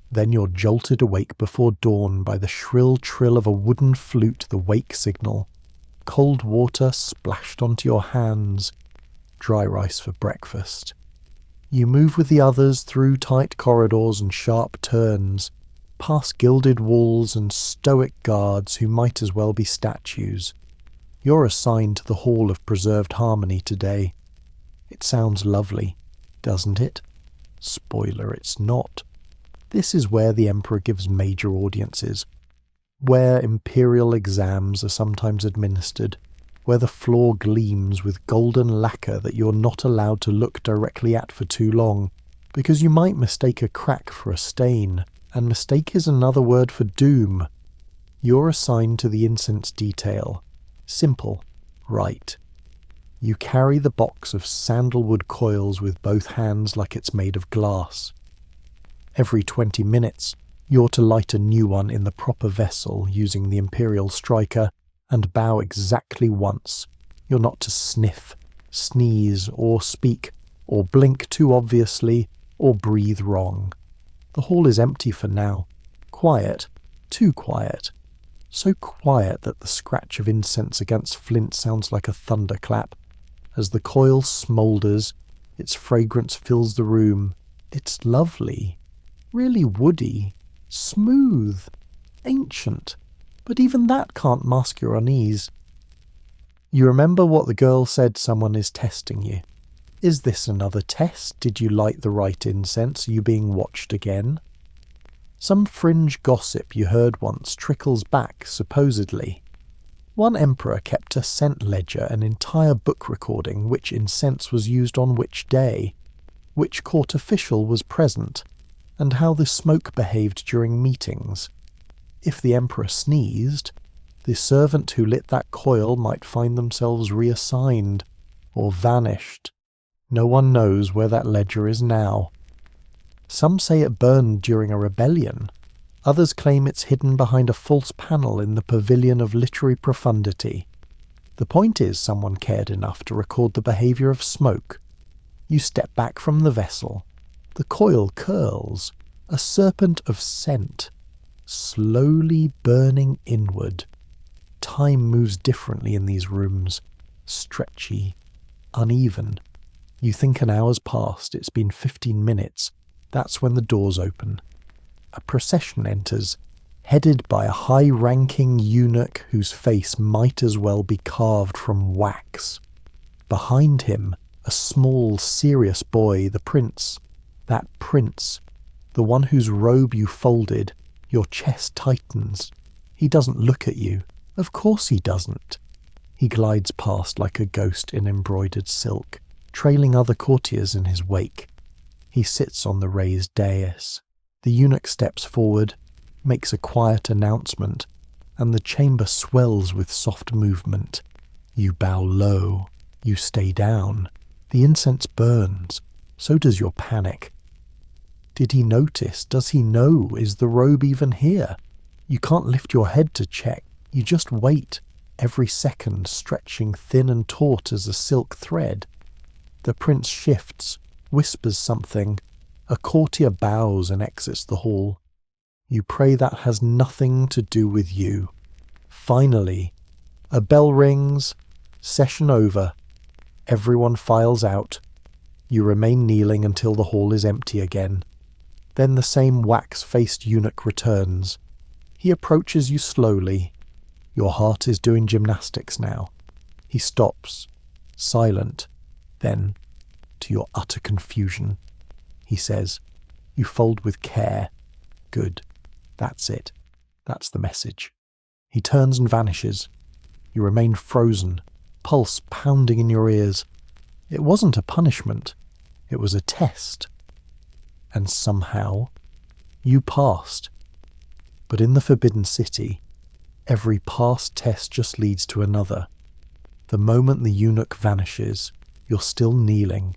Then you're jolted awake before dawn by the shrill trill of a wooden flute, the wake signal. Cold water splashed onto your hands. Dry rice for breakfast. You move with the others through tight corridors and sharp turns, past gilded walls and stoic guards who might as well be statues. You're assigned to the Hall of Preserved Harmony today. It sounds lovely, doesn't it? Spoiler, it's not. This is where the Emperor gives major audiences, where imperial exams are sometimes administered, where the floor gleams with golden lacquer that you're not allowed to look directly at for too long, because you might mistake a crack for a stain, and mistake is another word for doom. You're assigned to the incense detail. Simple, right. You carry the box of sandalwood coils with both hands like it's made of glass. Every 20 minutes, you're to light a new one in the proper vessel using the imperial striker and bow exactly once. You're not to sniff, sneeze, or speak, or blink too obviously, or breathe wrong. The hall is empty for now. Quiet, too quiet. So quiet that the scratch of incense against flint sounds like a thunderclap. As the coil smoulders, its fragrance fills the room. It's lovely, really woody, smooth, ancient, but even that can't mask your unease. You remember what the girl said someone is testing you. Is this another test? Did you light the right incense? Are you being watched again? Some fringe gossip you heard once trickles back, supposedly. One emperor kept a scent ledger, an entire book recording which incense was used on which day, which court official was present, and how the smoke behaved during meetings. If the emperor sneezed, the servant who lit that coil might find themselves reassigned, or vanished. No one knows where that ledger is now. Some say it burned during a rebellion. Others claim it's hidden behind a false panel in the Pavilion of Literary Profundity. The point is, someone cared enough to record the behaviour of smoke. You step back from the vessel. The coil curls, a serpent of scent, slowly burning inward. Time moves differently in these rooms, stretchy, uneven. You think an hour's passed, it's been 15 minutes. That's when the doors open. A procession enters, headed by a high-ranking eunuch whose face might as well be carved from wax. Behind him, a small, serious boy, the prince. That prince, the one whose robe you folded, your chest tightens. He doesn't look at you. Of course he doesn't. He glides past like a ghost in embroidered silk, trailing other courtiers in his wake. He sits on the raised dais. The eunuch steps forward, makes a quiet announcement, and the chamber swells with soft movement. You bow low. You stay down. The incense burns. So does your panic. Did he notice? Does he know? Is the robe even here? You can't lift your head to check. You just wait, every second stretching thin and taut as a silk thread. The prince shifts, whispers something. A courtier bows and exits the hall. You pray that has nothing to do with you. Finally, a bell rings. Session over. Everyone files out. You remain kneeling until the hall is empty again. Then the same wax-faced eunuch returns. He approaches you slowly. Your heart is doing gymnastics now. He stops, silent. Then, to your utter confusion, he says, "You fold with care. Good. That's it. That's the message." He turns and vanishes. You remain frozen, pulse pounding in your ears. It wasn't a punishment. It was a test. And somehow, you passed. But in the Forbidden City, every past test just leads to another. The moment the eunuch vanishes, you're still kneeling,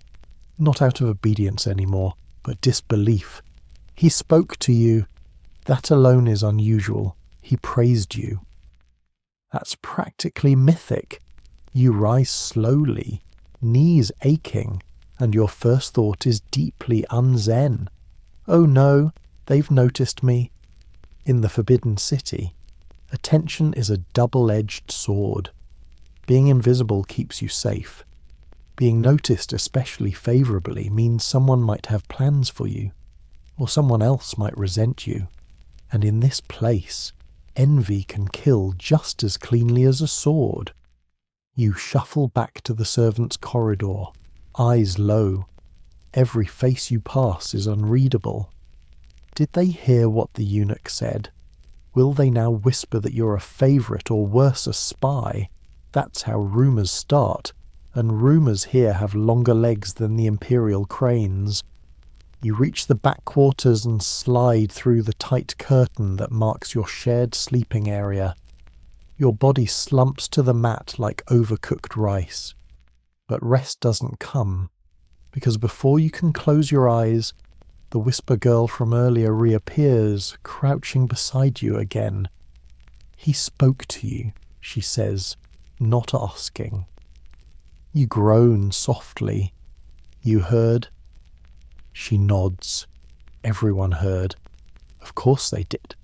not out of obedience anymore, but disbelief. He spoke to you. That alone is unusual. He praised you. That's practically mythic. You rise slowly, knees aching, and your first thought is deeply unzen. Oh no, they've noticed me. In the Forbidden City, attention is a double-edged sword. Being invisible keeps you safe. Being noticed especially favourably means someone might have plans for you, or someone else might resent you. And in this place, envy can kill just as cleanly as a sword. You shuffle back to the servants' corridor, eyes low. Every face you pass is unreadable. Did they hear what the eunuch said? Will they now whisper that you're a favourite or worse, a spy? That's how rumours start, and rumours here have longer legs than the imperial cranes. You reach the back quarters and slide through the tight curtain that marks your shared sleeping area. Your body slumps to the mat like overcooked rice. But rest doesn't come, because before you can close your eyes, the whisper girl from earlier reappears, crouching beside you again. "He spoke to you," she says, not asking. You groan softly. "You heard?" She nods. Everyone heard. Of course they did.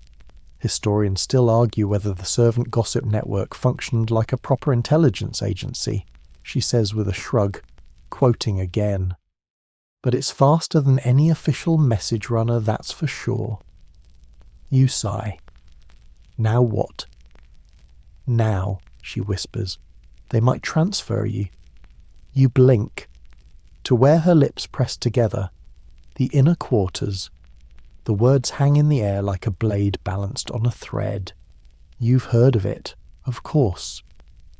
Historians still argue whether the servant gossip network functioned like a proper intelligence agency, she says with a shrug, quoting again. But it's faster than any official message runner, that's for sure. You sigh. Now what? Now, she whispers. They might transfer you. You blink. To where her lips press together, the inner quarters. The words hang in the air like a blade balanced on a thread. You've heard of it, of course.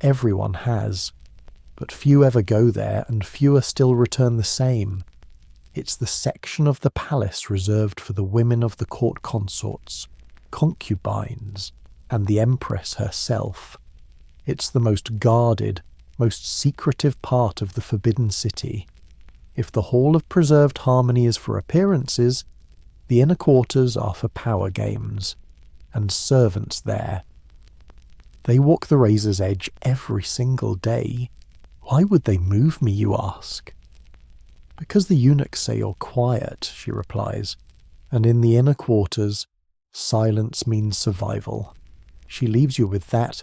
Everyone has. But few ever go there, and fewer still return the same. It's the section of the palace reserved for the women of the court consorts, concubines, and the empress herself. It's the most guarded, most secretive part of the Forbidden City. If the Hall of Preserved Harmony is for appearances, the inner quarters are for power games, and servants there. They walk the razor's edge every single day. Why would they move me, you ask? Because the eunuchs say you're quiet, she replies, and in the inner quarters, silence means survival. She leaves you with that.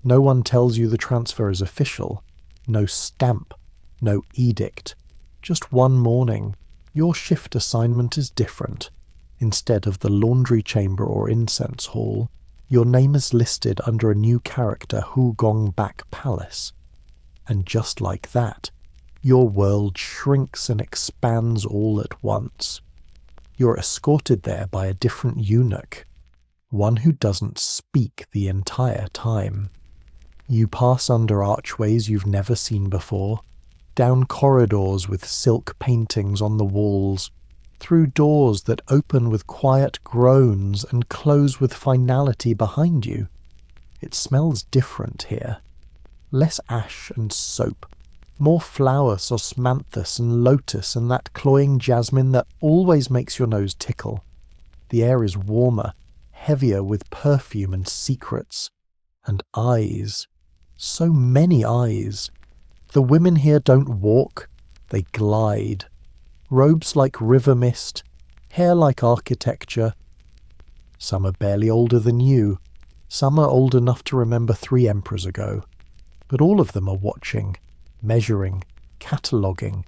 No one tells you the transfer is official. No stamp. No edict. Just one morning, your shift assignment is different. Instead of the laundry chamber or incense hall, your name is listed under a new character, Hu Gong Bak Palace. And just like that, your world shrinks and expands all at once. You're escorted there by a different eunuch, one who doesn't speak the entire time. You pass under archways you've never seen before, down corridors with silk paintings on the walls, through doors that open with quiet groans and close with finality behind you. It smells different here. Less ash and soap, more flowers, osmanthus and lotus and that cloying jasmine that always makes your nose tickle. The air is warmer, heavier with perfume and secrets. And eyes. So many eyes. The women here don't walk, they glide. Robes like river mist, hair like architecture. Some are barely older than you. Some are old enough to remember 3 emperors ago. But all of them are watching, measuring, cataloguing.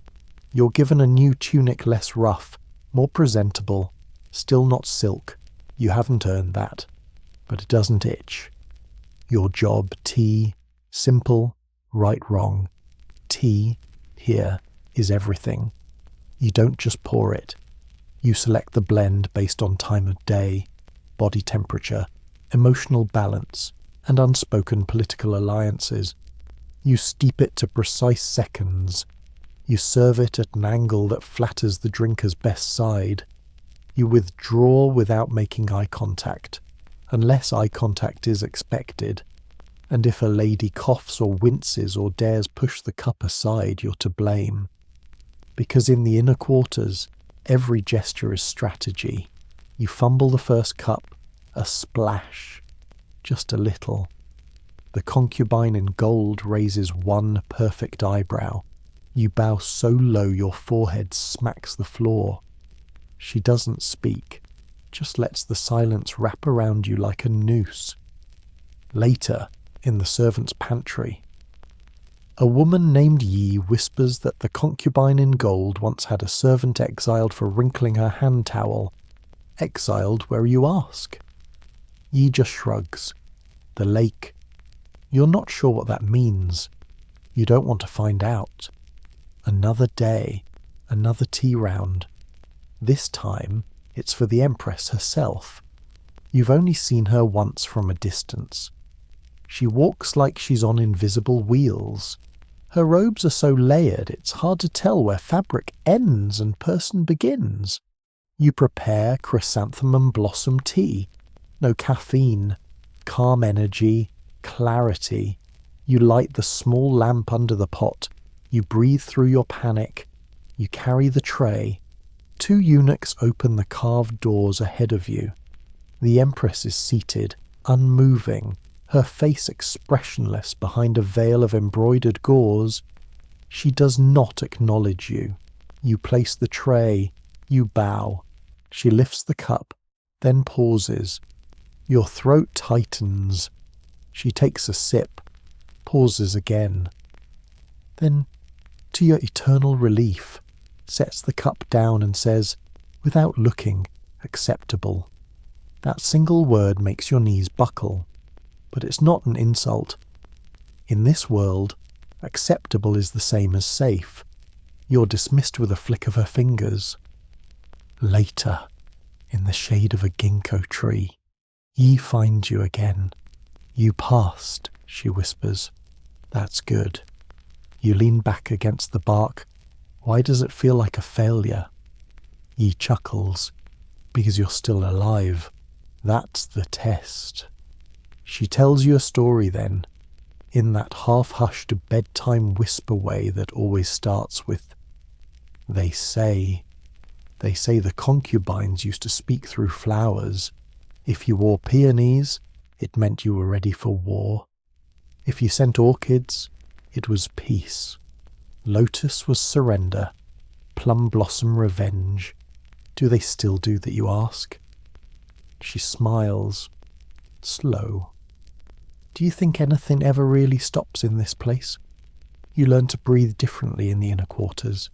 You're given a new tunic less rough, more presentable, still not silk. You haven't earned that, but it doesn't itch. Your job, tea, simple, right, wrong. Tea, here, is everything. You don't just pour it. You select the blend based on time of day, body temperature, emotional balance, and unspoken political alliances. You steep it to precise seconds. You serve it at an angle that flatters the drinker's best side. You withdraw without making eye contact, unless eye contact is expected. And if a lady coughs or winces or dares push the cup aside, you're to blame. Because in the inner quarters, every gesture is strategy. You fumble the first cup, a splash, just a little. The concubine in gold raises one perfect eyebrow. You bow so low your forehead smacks the floor. She doesn't speak, just lets the silence wrap around you like a noose. Later, in the servants' pantry, a woman named Yi whispers that the concubine in gold once had a servant exiled for wrinkling her hand towel. Exiled where you ask? Yi just shrugs. The lake. You're not sure what that means. You don't want to find out. Another day, another tea round. This time, it's for the Empress herself. You've only seen her once from a distance. She walks like she's on invisible wheels. Her robes are so layered it's hard to tell where fabric ends and person begins. You prepare chrysanthemum blossom tea. No caffeine, calm energy, clarity. You light the small lamp under the pot. You breathe through your panic. You carry the tray. 2 eunuchs open the carved doors ahead of you. The Empress is seated, unmoving, her face expressionless behind a veil of embroidered gauze. She does not acknowledge you. You place the tray. You bow. She lifts the cup, then pauses. Your throat tightens. She takes a sip, pauses again. Then, to your eternal relief, sets the cup down and says, without looking, acceptable. That single word makes your knees buckle. But it's not an insult. In this world, acceptable is the same as safe. You're dismissed with a flick of her fingers. Later, in the shade of a ginkgo tree, ye find you again. You passed, she whispers. That's good. You lean back against the bark. Why does it feel like a failure? Ye chuckles, because you're still alive. That's the test. She tells you a story then, in that half-hushed bedtime whisper way that always starts with, They say the concubines used to speak through flowers. If you wore peonies, it meant you were ready for war. If you sent orchids, it was peace. Lotus was surrender. Plum blossom revenge. Do they still do that, you ask? She smiles, slow. Do you think anything ever really stops in this place? You learn to breathe differently in the inner quarters.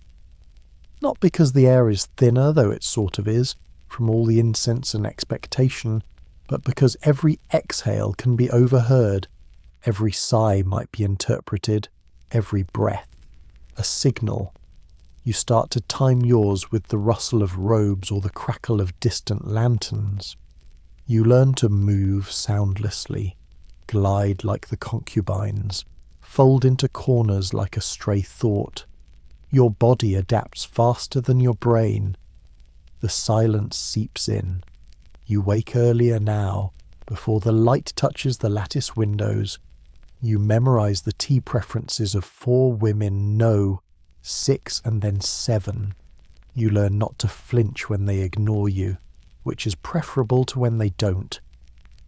Not because the air is thinner, though it sort of is, from all the incense and expectation, but because every exhale can be overheard, every sigh might be interpreted, every breath a signal. You start to time yours with the rustle of robes or the crackle of distant lanterns. You learn to move soundlessly, glide like the concubines, fold into corners like a stray thought. Your body adapts faster than your brain. The silence seeps in. You wake earlier now, before the light touches the lattice windows. You memorize the tea preferences of 4 women, no, 6 and then 7. You learn not to flinch when they ignore you, which is preferable to when they don't.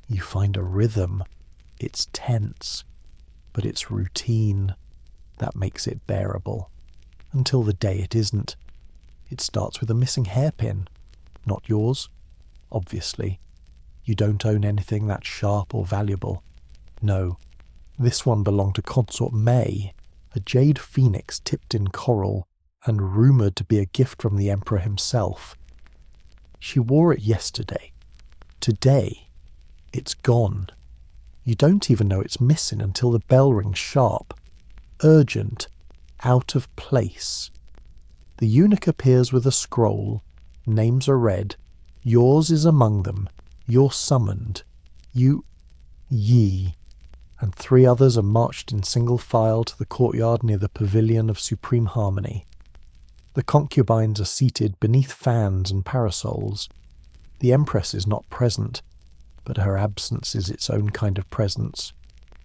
You find a rhythm. It's tense, but it's routine. That makes it bearable. Until the day it isn't. It starts with a missing hairpin. Not yours, obviously. You don't own anything that's sharp or valuable. No, this one belonged to Consort May, a jade phoenix tipped in coral and rumoured to be a gift from the Emperor himself. She wore it yesterday. Today, it's gone. You don't even know it's missing until the bell rings sharp. Urgent. Out of place. The eunuch appears with a scroll. Names are read. Yours is among them. You're summoned. Ye. And 3 others are marched in single file to the courtyard near the pavilion of supreme harmony. The concubines are seated beneath fans and parasols. The Empress is not present, but her absence is its own kind of presence,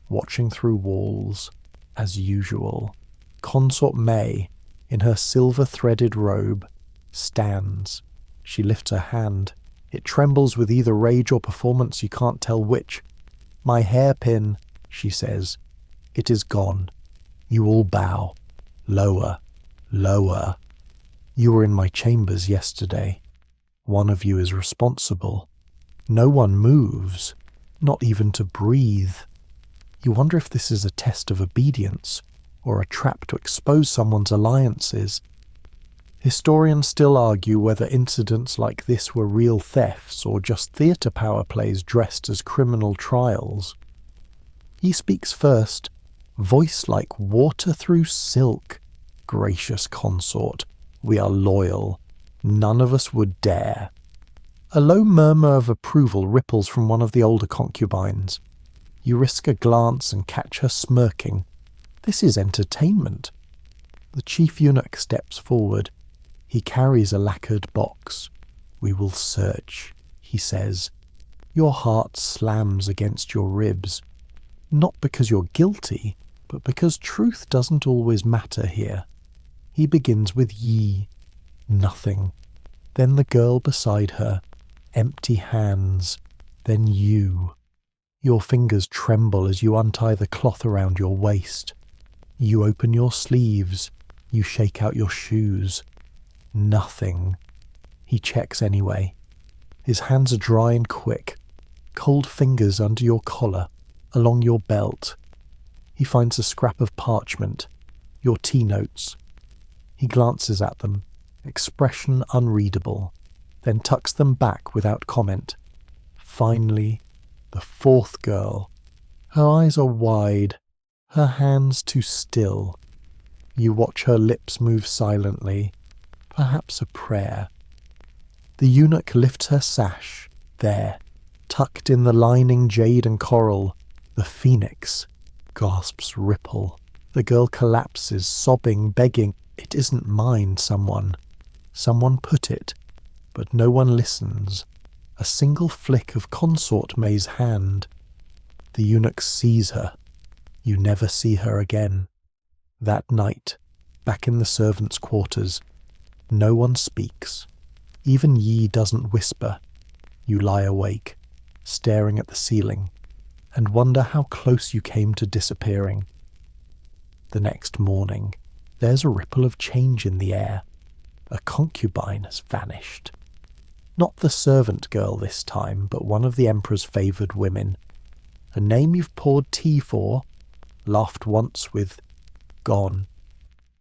watching through walls, as usual. Consort May, in her silver-threaded robe, stands. She lifts her hand. It trembles with either rage or performance, you can't tell which. My hairpin, she says. It is gone. You all bow. Lower. Lower. You were in my chambers yesterday. One of you is responsible. No one moves, not even to breathe. You wonder if this is a test of obedience, or a trap to expose someone's alliances. Historians still argue whether incidents like this were real thefts or just theatre power plays dressed as criminal trials. He speaks first, voice like water through silk. Gracious consort, we are loyal. None of us would dare. A low murmur of approval ripples from one of the older concubines. You risk a glance and catch her smirking. This is entertainment. The chief eunuch steps forward. He carries a lacquered box. We will search, he says. Your heart slams against your ribs. Not because you're guilty, but because truth doesn't always matter here. He begins with ye. Nothing. Then the girl beside her. Empty hands. Then you. Your fingers tremble as you untie the cloth around your waist. You open your sleeves. You shake out your shoes. Nothing. He checks anyway. His hands are dry and quick. Cold fingers under your collar, along your belt. He finds a scrap of parchment. Your tea notes. He glances at them, expression unreadable, then tucks them back without comment. Finally, the fourth girl. Her eyes are wide, her hands too still. You watch her lips move silently, perhaps a prayer. The eunuch lifts her sash. There, tucked in the lining jade and coral, the phoenix. Gasps ripple. The girl collapses, sobbing, begging. It isn't mine, someone. Someone put it, but no one listens. A single flick of consort May's hand. The eunuch sees her. You never see her again. That night, back in the servants' quarters, no one speaks. Even Yi doesn't whisper. You lie awake, staring at the ceiling, and wonder how close you came to disappearing. The next morning, there's a ripple of change in the air. A concubine has vanished. Not the servant girl this time, but one of the emperor's favoured women. A name you've poured tea for, laughed once with, gone.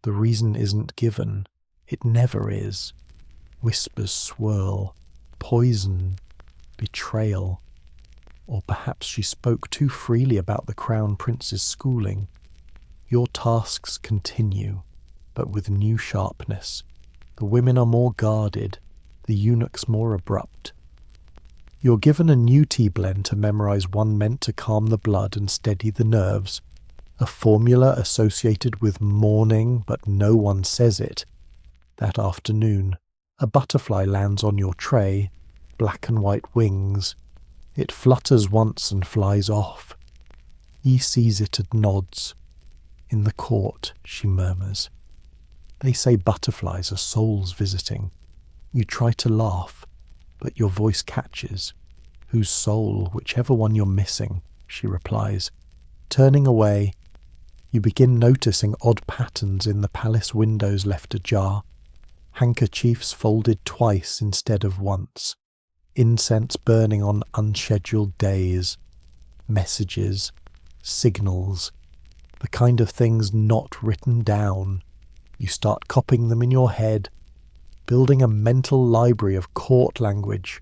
The reason isn't given. It never is. Whispers swirl. Poison. Betrayal. Or perhaps she spoke too freely about the crown prince's schooling. Your tasks continue, but with new sharpness. The women are more guarded, the eunuchs more abrupt. You're given a new tea blend to memorize, one meant to calm the blood and steady the nerves. A formula associated with mourning, but no one says it. That afternoon, a butterfly lands on your tray, black and white wings. It flutters once and flies off. He sees it and nods. In the court, she murmurs. They say butterflies are souls visiting. You try to laugh, but your voice catches. Whose soul, whichever one you're missing, she replies. Turning away, you begin noticing odd patterns in the palace windows left ajar. Handkerchiefs folded twice instead of once. Incense burning on unscheduled days. Messages. Signals. The kind of things not written down. You start copying them in your head, building a mental library of court language.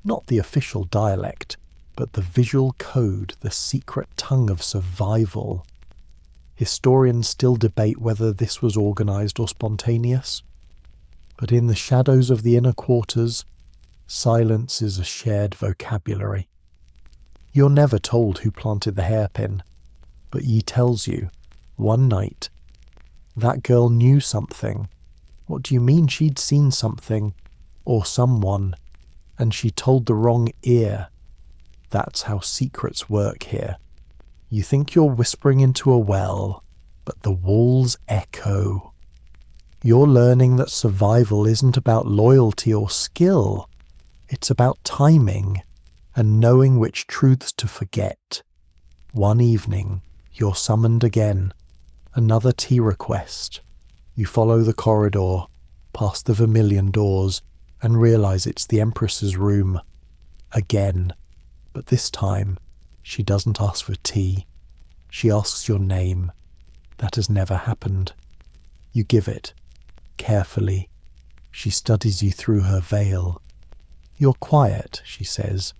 Not the official dialect, but the visual code, the secret tongue of survival. Historians still debate whether this was organised or spontaneous. But in the shadows of the inner quarters, silence is a shared vocabulary. You're never told who planted the hairpin, but Yi tells you, one night, that girl knew something. What do you mean she'd seen something, or someone, and she told the wrong ear? That's how secrets work here. You think you're whispering into a well, but the walls echo. You're learning that survival isn't about loyalty or skill. It's about timing and knowing which truths to forget. One evening, you're summoned again. Another tea request. You follow the corridor, past the vermilion doors, and realise it's the Empress's room. Again. But this time, she doesn't ask for tea. She asks your name. That has never happened. You give it. Carefully. She studies you through her veil. You're quiet, she says.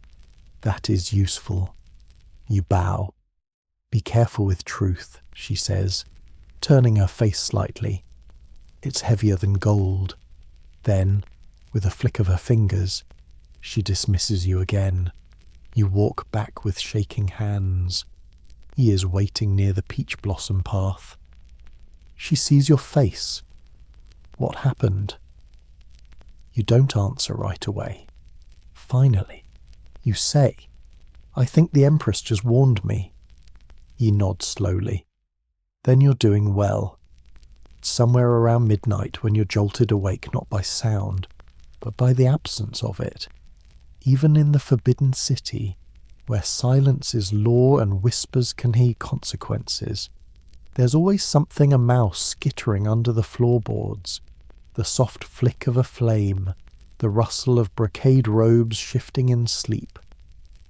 That is useful. You bow. Be careful with truth, she says, turning her face slightly. It's heavier than gold. Then, with a flick of her fingers, she dismisses you again. You walk back with shaking hands. He is waiting near the peach blossom path. She sees your face. What happened? You don't answer right away. Finally, you say, I think the Empress just warned me. Ye nod slowly. Then you're doing well. It's somewhere around midnight when you're jolted awake not by sound, but by the absence of it. Even in the forbidden city, where silence is law and whispers can hear consequences, there's always something a mouse skittering under the floorboards, the soft flick of a flame, the rustle of brocade robes shifting in sleep.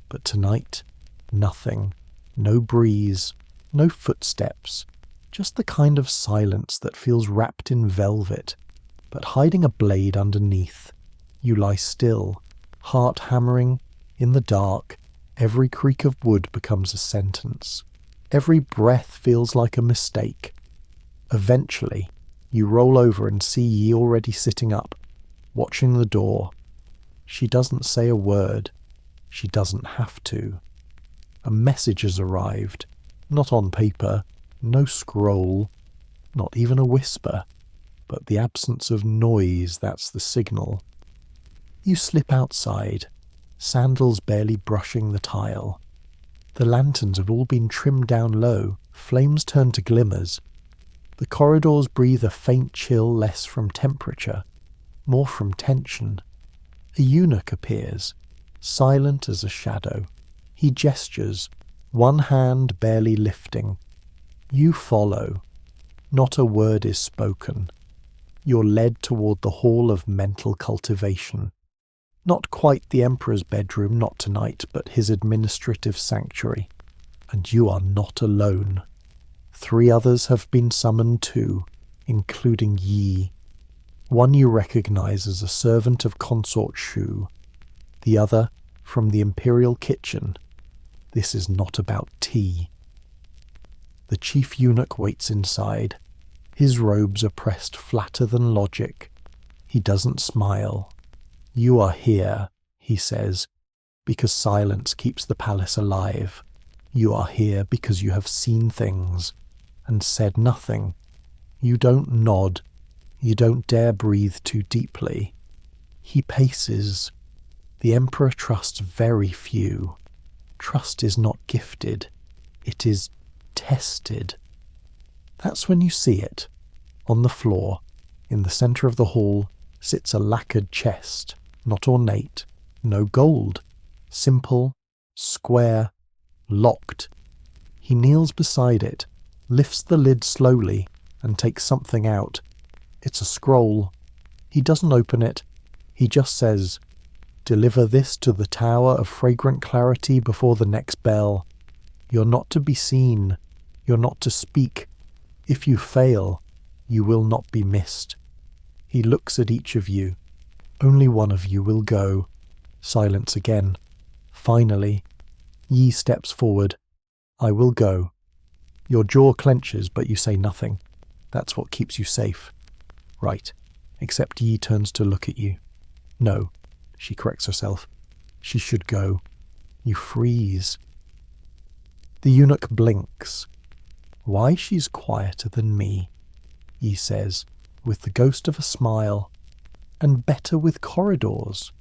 But tonight, nothing, no breeze, no footsteps, just the kind of silence that feels wrapped in velvet, but hiding a blade underneath. You lie still, heart hammering, in the dark. Every creak of wood becomes a sentence. Every breath feels like a mistake. Eventually, you roll over and see Yi already sitting up, watching the door. She doesn't say a word. She doesn't have to. A message has arrived, not on paper, no scroll, not even a whisper, but the absence of noise, that's the signal. You slip outside, sandals barely brushing the tile. The lanterns have all been trimmed down low, flames turn to glimmers. The corridors breathe a faint chill less from temperature, more from tension. A eunuch appears, silent as a shadow. He gestures, one hand barely lifting. You follow. Not a word is spoken. You're led toward the hall of mental cultivation. Not quite the Emperor's bedroom, not tonight, but his administrative sanctuary. And you are not alone. 3 others have been summoned too, including Yi. One you recognize as a servant of Consort Shu. The other from the Imperial kitchen. This is not about tea. The chief eunuch waits inside. His robes are pressed flatter than logic. He doesn't smile. You are here, he says, because silence keeps the palace alive. You are here because you have seen things and said nothing. You don't nod. You don't dare breathe too deeply. He paces. The Emperor trusts very few. Trust is not gifted. It is tested. That's when you see it. On the floor, in the centre of the hall, sits a lacquered chest, not ornate, no gold, simple, square, locked. He kneels beside it, lifts the lid slowly, and takes something out. It's a scroll. He doesn't open it. He just says, "Deliver this to the tower of fragrant clarity before the next bell. You're not to be seen. You're not to speak. If you fail, you will not be missed." He looks at each of you. Only one of you will go. Silence again. Finally, Yi steps forward. "I will go." Your jaw clenches, but you say nothing. That's what keeps you safe. Right. Except Yi turns to look at you. No, she corrects herself. She should go. You freeze. The eunuch blinks. "Why she's quieter than me," Yi says, with the ghost of a smile. "And better with corridors."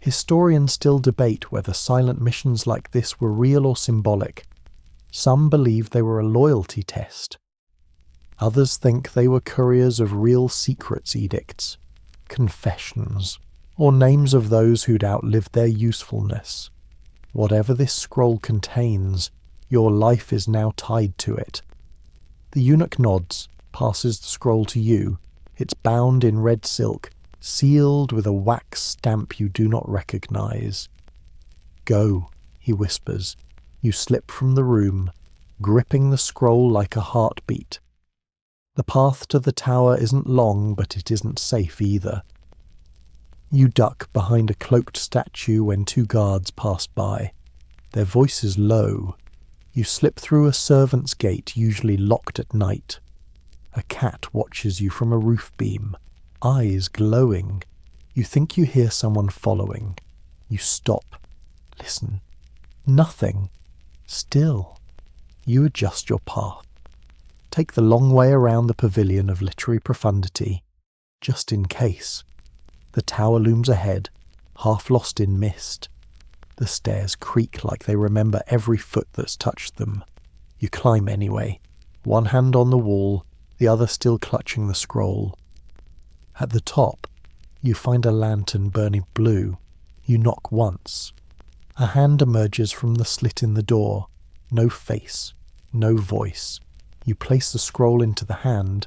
Historians still debate whether silent missions like this were real or symbolic. Some believe they were a loyalty test. Others think they were couriers of real secrets edicts, confessions, or names of those who'd outlived their usefulness. Whatever this scroll contains, your life is now tied to it. The eunuch nods, passes the scroll to you. It's bound in red silk, sealed with a wax stamp you do not recognize. "Go," he whispers. You slip from the room, gripping the scroll like a heartbeat. The path to the tower isn't long, but it isn't safe either. You duck behind a cloaked statue when 2 guards pass by. Their voices low. You slip through a servant's gate, usually locked at night. A cat watches you from a roof beam, eyes glowing. You think you hear someone following. You stop. Listen. Nothing. Still, you adjust your path. Take the long way around the pavilion of literary profundity, just in case. The tower looms ahead, half lost in mist. The stairs creak like they remember every foot that's touched them. You climb anyway, one hand on the wall, the other still clutching the scroll. At the top, you find a lantern burning blue. You knock once. A hand emerges from the slit in the door. No face, no voice. You place the scroll into the hand.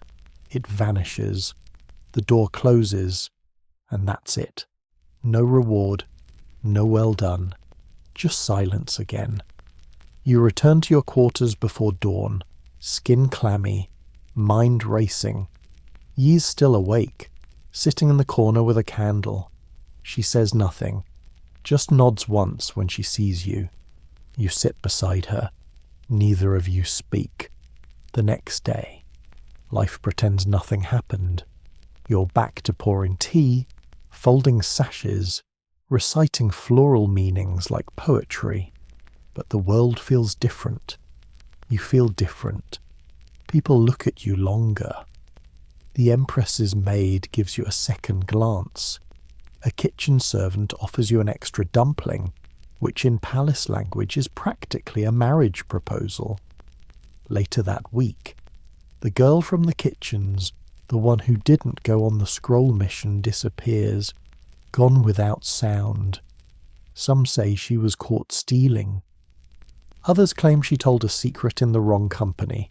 It vanishes. The door closes, and that's it. No reward, no well done. Just silence again. You return to your quarters before dawn, skin clammy, mind racing. Ye's still awake, sitting in the corner with a candle. She says nothing, just nods once when she sees you. You sit beside her. Neither of you speak. The next day, life pretends nothing happened. You're back to pouring tea, folding sashes, reciting floral meanings like poetry. But the world feels different. You feel different. People look at you longer. The Empress's maid gives you a second glance. A kitchen servant offers you an extra dumpling, which in palace language is practically a marriage proposal. Later that week, the girl from the kitchens, the one who didn't go on the scroll mission, disappears, gone without sound. Some say she was caught stealing. Others claim she told a secret in the wrong company.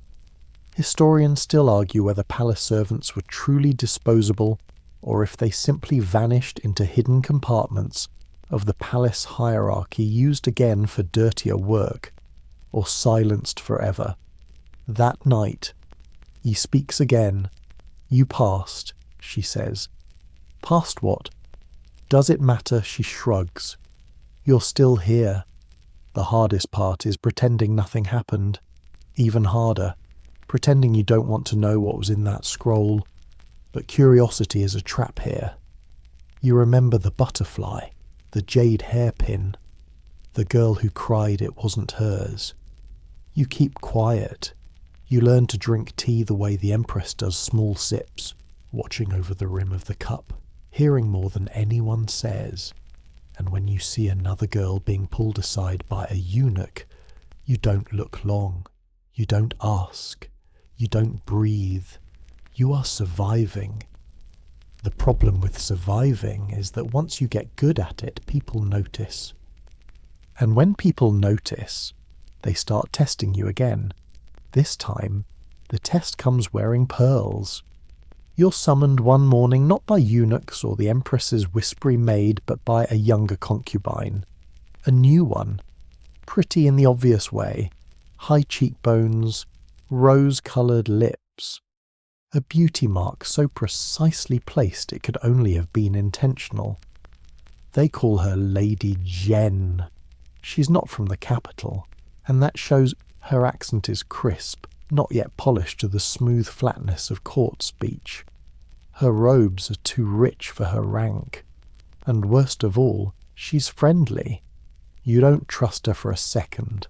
Historians still argue whether palace servants were truly disposable or if they simply vanished into hidden compartments of the palace hierarchy, used again for dirtier work, or silenced forever. That night, he speaks again. You passed, she says. Past what? Does it matter? She shrugs. You're still here. The hardest part is pretending nothing happened. Even harder, pretending you don't want to know what was in that scroll. But curiosity is a trap here. You remember the butterfly, the jade hairpin, the girl who cried it wasn't hers. You keep quiet. You learn to drink tea the way the Empress does, small sips, watching over the rim of the cup, hearing more than anyone says. And when you see another girl being pulled aside by a eunuch, you don't look long. You don't ask. You don't breathe. You are surviving. The problem with surviving is that once you get good at it, people notice. And when people notice, they start testing you again. This time, the test comes wearing pearls. You're summoned one morning not by eunuchs or the Empress's whispery maid, but by a younger concubine. A new one. Pretty in the obvious way. High cheekbones, rose-coloured lips. A beauty mark so precisely placed it could only have been intentional. They call her Lady Jen. She's not from the capital, and that shows her accent is crisp, not yet polished to the smooth flatness of court speech. Her robes are too rich for her rank. And worst of all, she's friendly. You don't trust her for a second.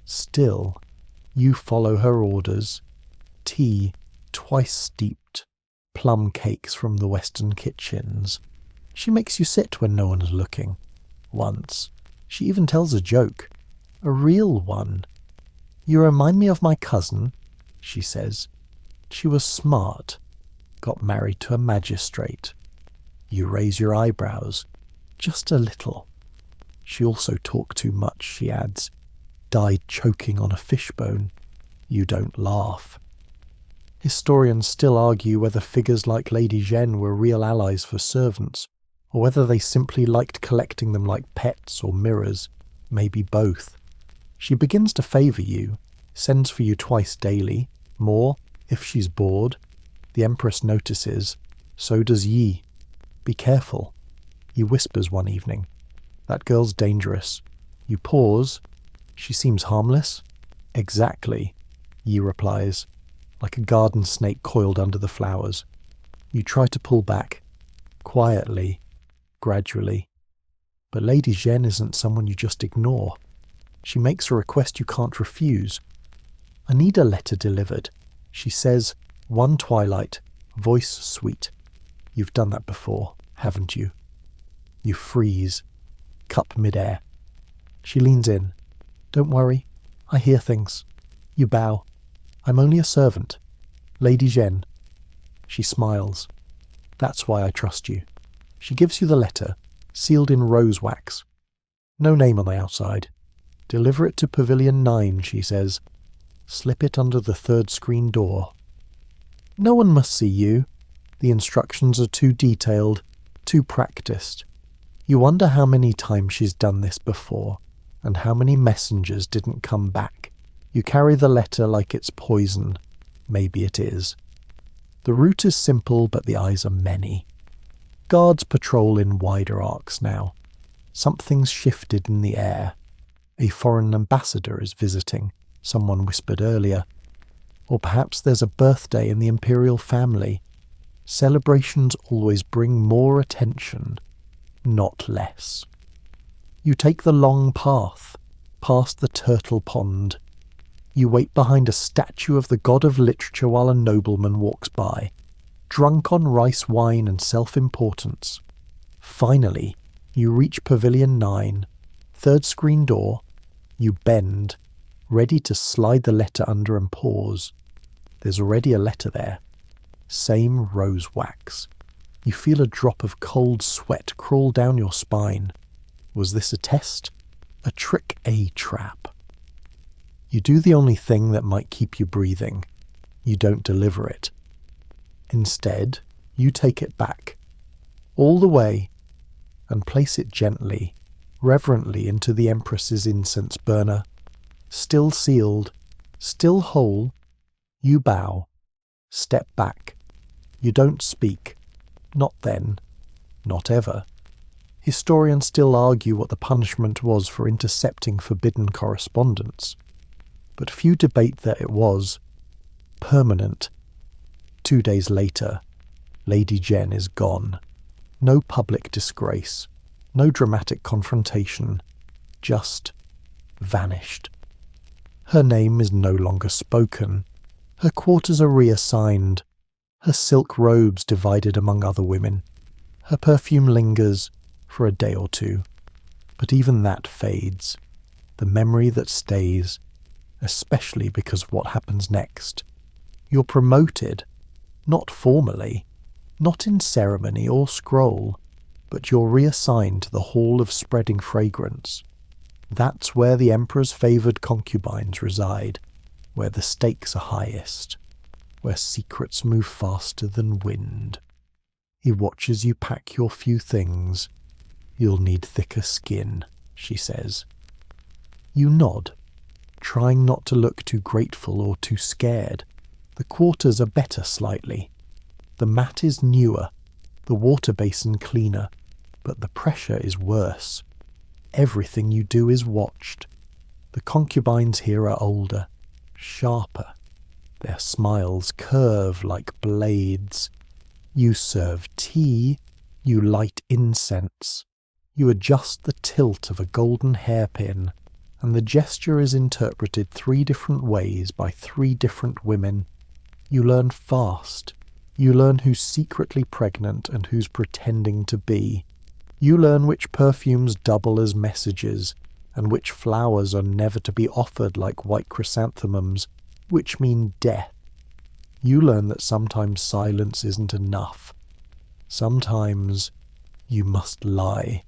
Still, you follow her orders. Tea, twice steeped, plum cakes from the Western kitchens. She makes you sit when no one's looking. Once, she even tells a joke. A real one. You remind me of my cousin, she says. She was smart. Got married to a magistrate. You raise your eyebrows. Just a little. She also talked too much, she adds. Died choking on a fishbone. You don't laugh. Historians still argue whether figures like Lady Jeanne were real allies for servants, or whether they simply liked collecting them like pets or mirrors. Maybe both. She begins to favour you, sends for you twice daily, more if she's bored. The Empress notices, so does Yi. Be careful. He whispers one evening. That girl's dangerous. You pause. She seems harmless. Exactly, Yi replies, like a garden snake coiled under the flowers. You try to pull back, quietly, gradually. But Lady Jeanne isn't someone you just ignore. She makes a request you can't refuse. I need a letter delivered. She says, one twilight, voice sweet. You've done that before, haven't you? You freeze, cup midair. She leans in. Don't worry, I hear things. You bow. I'm only a servant. Lady Jeanne. She smiles. That's why I trust you. She gives you the letter, sealed in rose wax. No name on the outside. Deliver it to Pavilion 9, she says. Slip it under the third screen door. No one must see you. The instructions are too detailed, too practiced. You wonder how many times she's done this before, and how many messengers didn't come back. You carry the letter like it's poison. Maybe it is. The route is simple, but the eyes are many. Guards patrol in wider arcs now. Something's shifted in the air. A foreign ambassador is visiting, someone whispered earlier. Or perhaps there's a birthday in the imperial family. Celebrations always bring more attention, not less. You take the long path, past the turtle pond. You wait behind a statue of the god of literature while a nobleman walks by, drunk on rice wine and self-importance. Finally, you reach Pavilion 9, third screen door. You bend, ready to slide the letter under and pause. There's already a letter there. Same rose wax. You feel a drop of cold sweat crawl down your spine. Was this a test? A trick, a trap? You do the only thing that might keep you breathing. You don't deliver it. Instead, you take it back, all the way, and place it gently, reverently into the Empress's incense burner. Still sealed, still whole, you bow, step back. You don't speak. Not then. Not ever. Historians still argue what the punishment was for intercepting forbidden correspondence, but few debate that it was permanent. 2 days later, Lady Jeanne is gone. No public disgrace, no dramatic confrontation, just vanished. Her name is no longer spoken. Her quarters are reassigned. Her silk robes divided among other women. Her perfume lingers for a day or two. But even that fades. The memory that stays, especially because of what happens next. You're promoted, not formally, not in ceremony or scroll, but you're reassigned to the Hall of Spreading Fragrance. That's where the Emperor's favoured concubines reside, where the stakes are highest, where secrets move faster than wind. He watches you pack your few things. You'll need thicker skin, she says. You nod, trying not to look too grateful or too scared. The quarters are better slightly. The mat is newer, the water basin cleaner, but the pressure is worse. Everything you do is watched. The concubines here are older, sharper. Their smiles curve like blades. You serve tea, you light incense. You adjust the tilt of a golden hairpin, and the gesture is interpreted 3 different ways by 3 different women. You learn fast. You learn who's secretly pregnant and who's pretending to be. You learn which perfumes double as messages, and which flowers are never to be offered like white chrysanthemums, which mean death. You learn that sometimes silence isn't enough. Sometimes you must lie.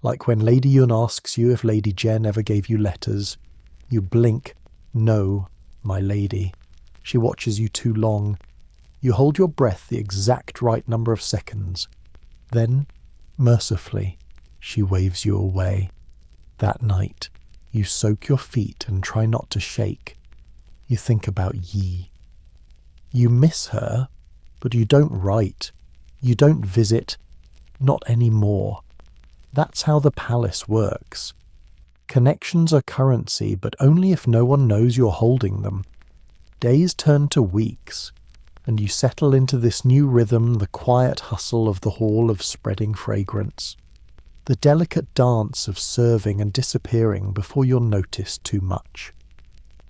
Like when Lady Yun asks you if Lady Jeanne ever gave you letters. You blink, no, my lady. She watches you too long. You hold your breath the exact right number of seconds. Then, mercifully, she waves you away. That night, you soak your feet and try not to shake. You think about Yi. You miss her, but you don't write. You don't visit. Not anymore. That's how the palace works. Connections are currency, but only if no one knows you're holding them. Days turn to weeks, and you settle into this new rhythm, the quiet hustle of the Hall of Spreading Fragrance. the delicate dance of serving and disappearing before you're noticed too much.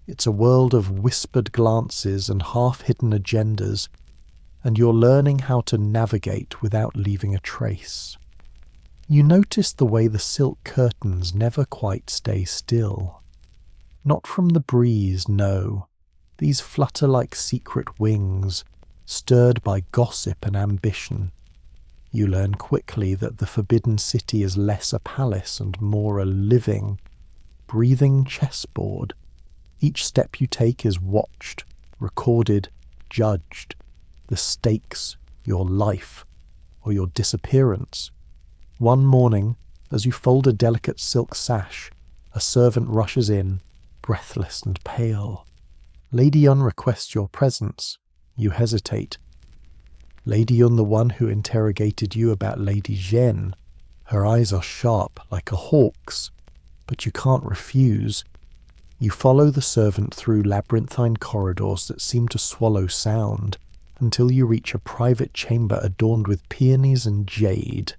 It's a world of whispered glances and half-hidden agendas, and you're learning how to navigate without leaving a trace. You notice the way the silk curtains never quite stay still. Not from the breeze, no. These flutter like secret wings, stirred by gossip and ambition. You learn quickly that the Forbidden City is less a palace and more a living, breathing chessboard. Each step you take is watched, recorded, judged. The stakes, your life, or your disappearance. One morning, as you fold a delicate silk sash, a servant rushes in, breathless and pale. Lady Yun requests your presence. You hesitate. Lady Yun, the one who interrogated you about Lady Zhen. Her eyes are sharp, like a hawk's, but you can't refuse. You follow the servant through labyrinthine corridors that seem to swallow sound, until you reach a private chamber adorned with peonies and jade.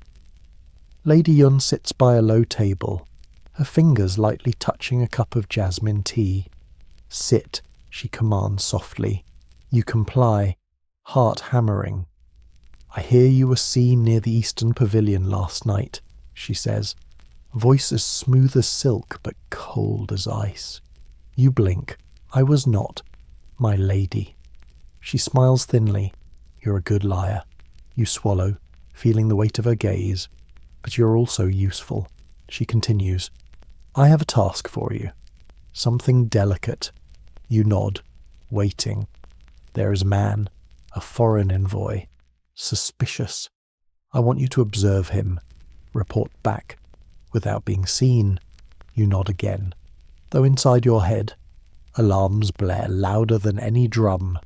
Lady Yun sits by a low table, her fingers lightly touching a cup of jasmine tea. "Sit," she commands softly. You comply, heart hammering. "I hear you were seen near the Eastern Pavilion last night," she says, voice as smooth as silk but cold as ice. You blink. "I was not, my lady." She smiles thinly. "You're a good liar." You swallow, feeling the weight of her gaze. "But you're also useful." She continues. "I have a task for you. Something delicate." You nod, waiting. There is a man, a foreign envoy. Suspicious. "I want you to observe him. Report back. Without being seen." You nod again. Though inside your head, alarms blare louder than any drum.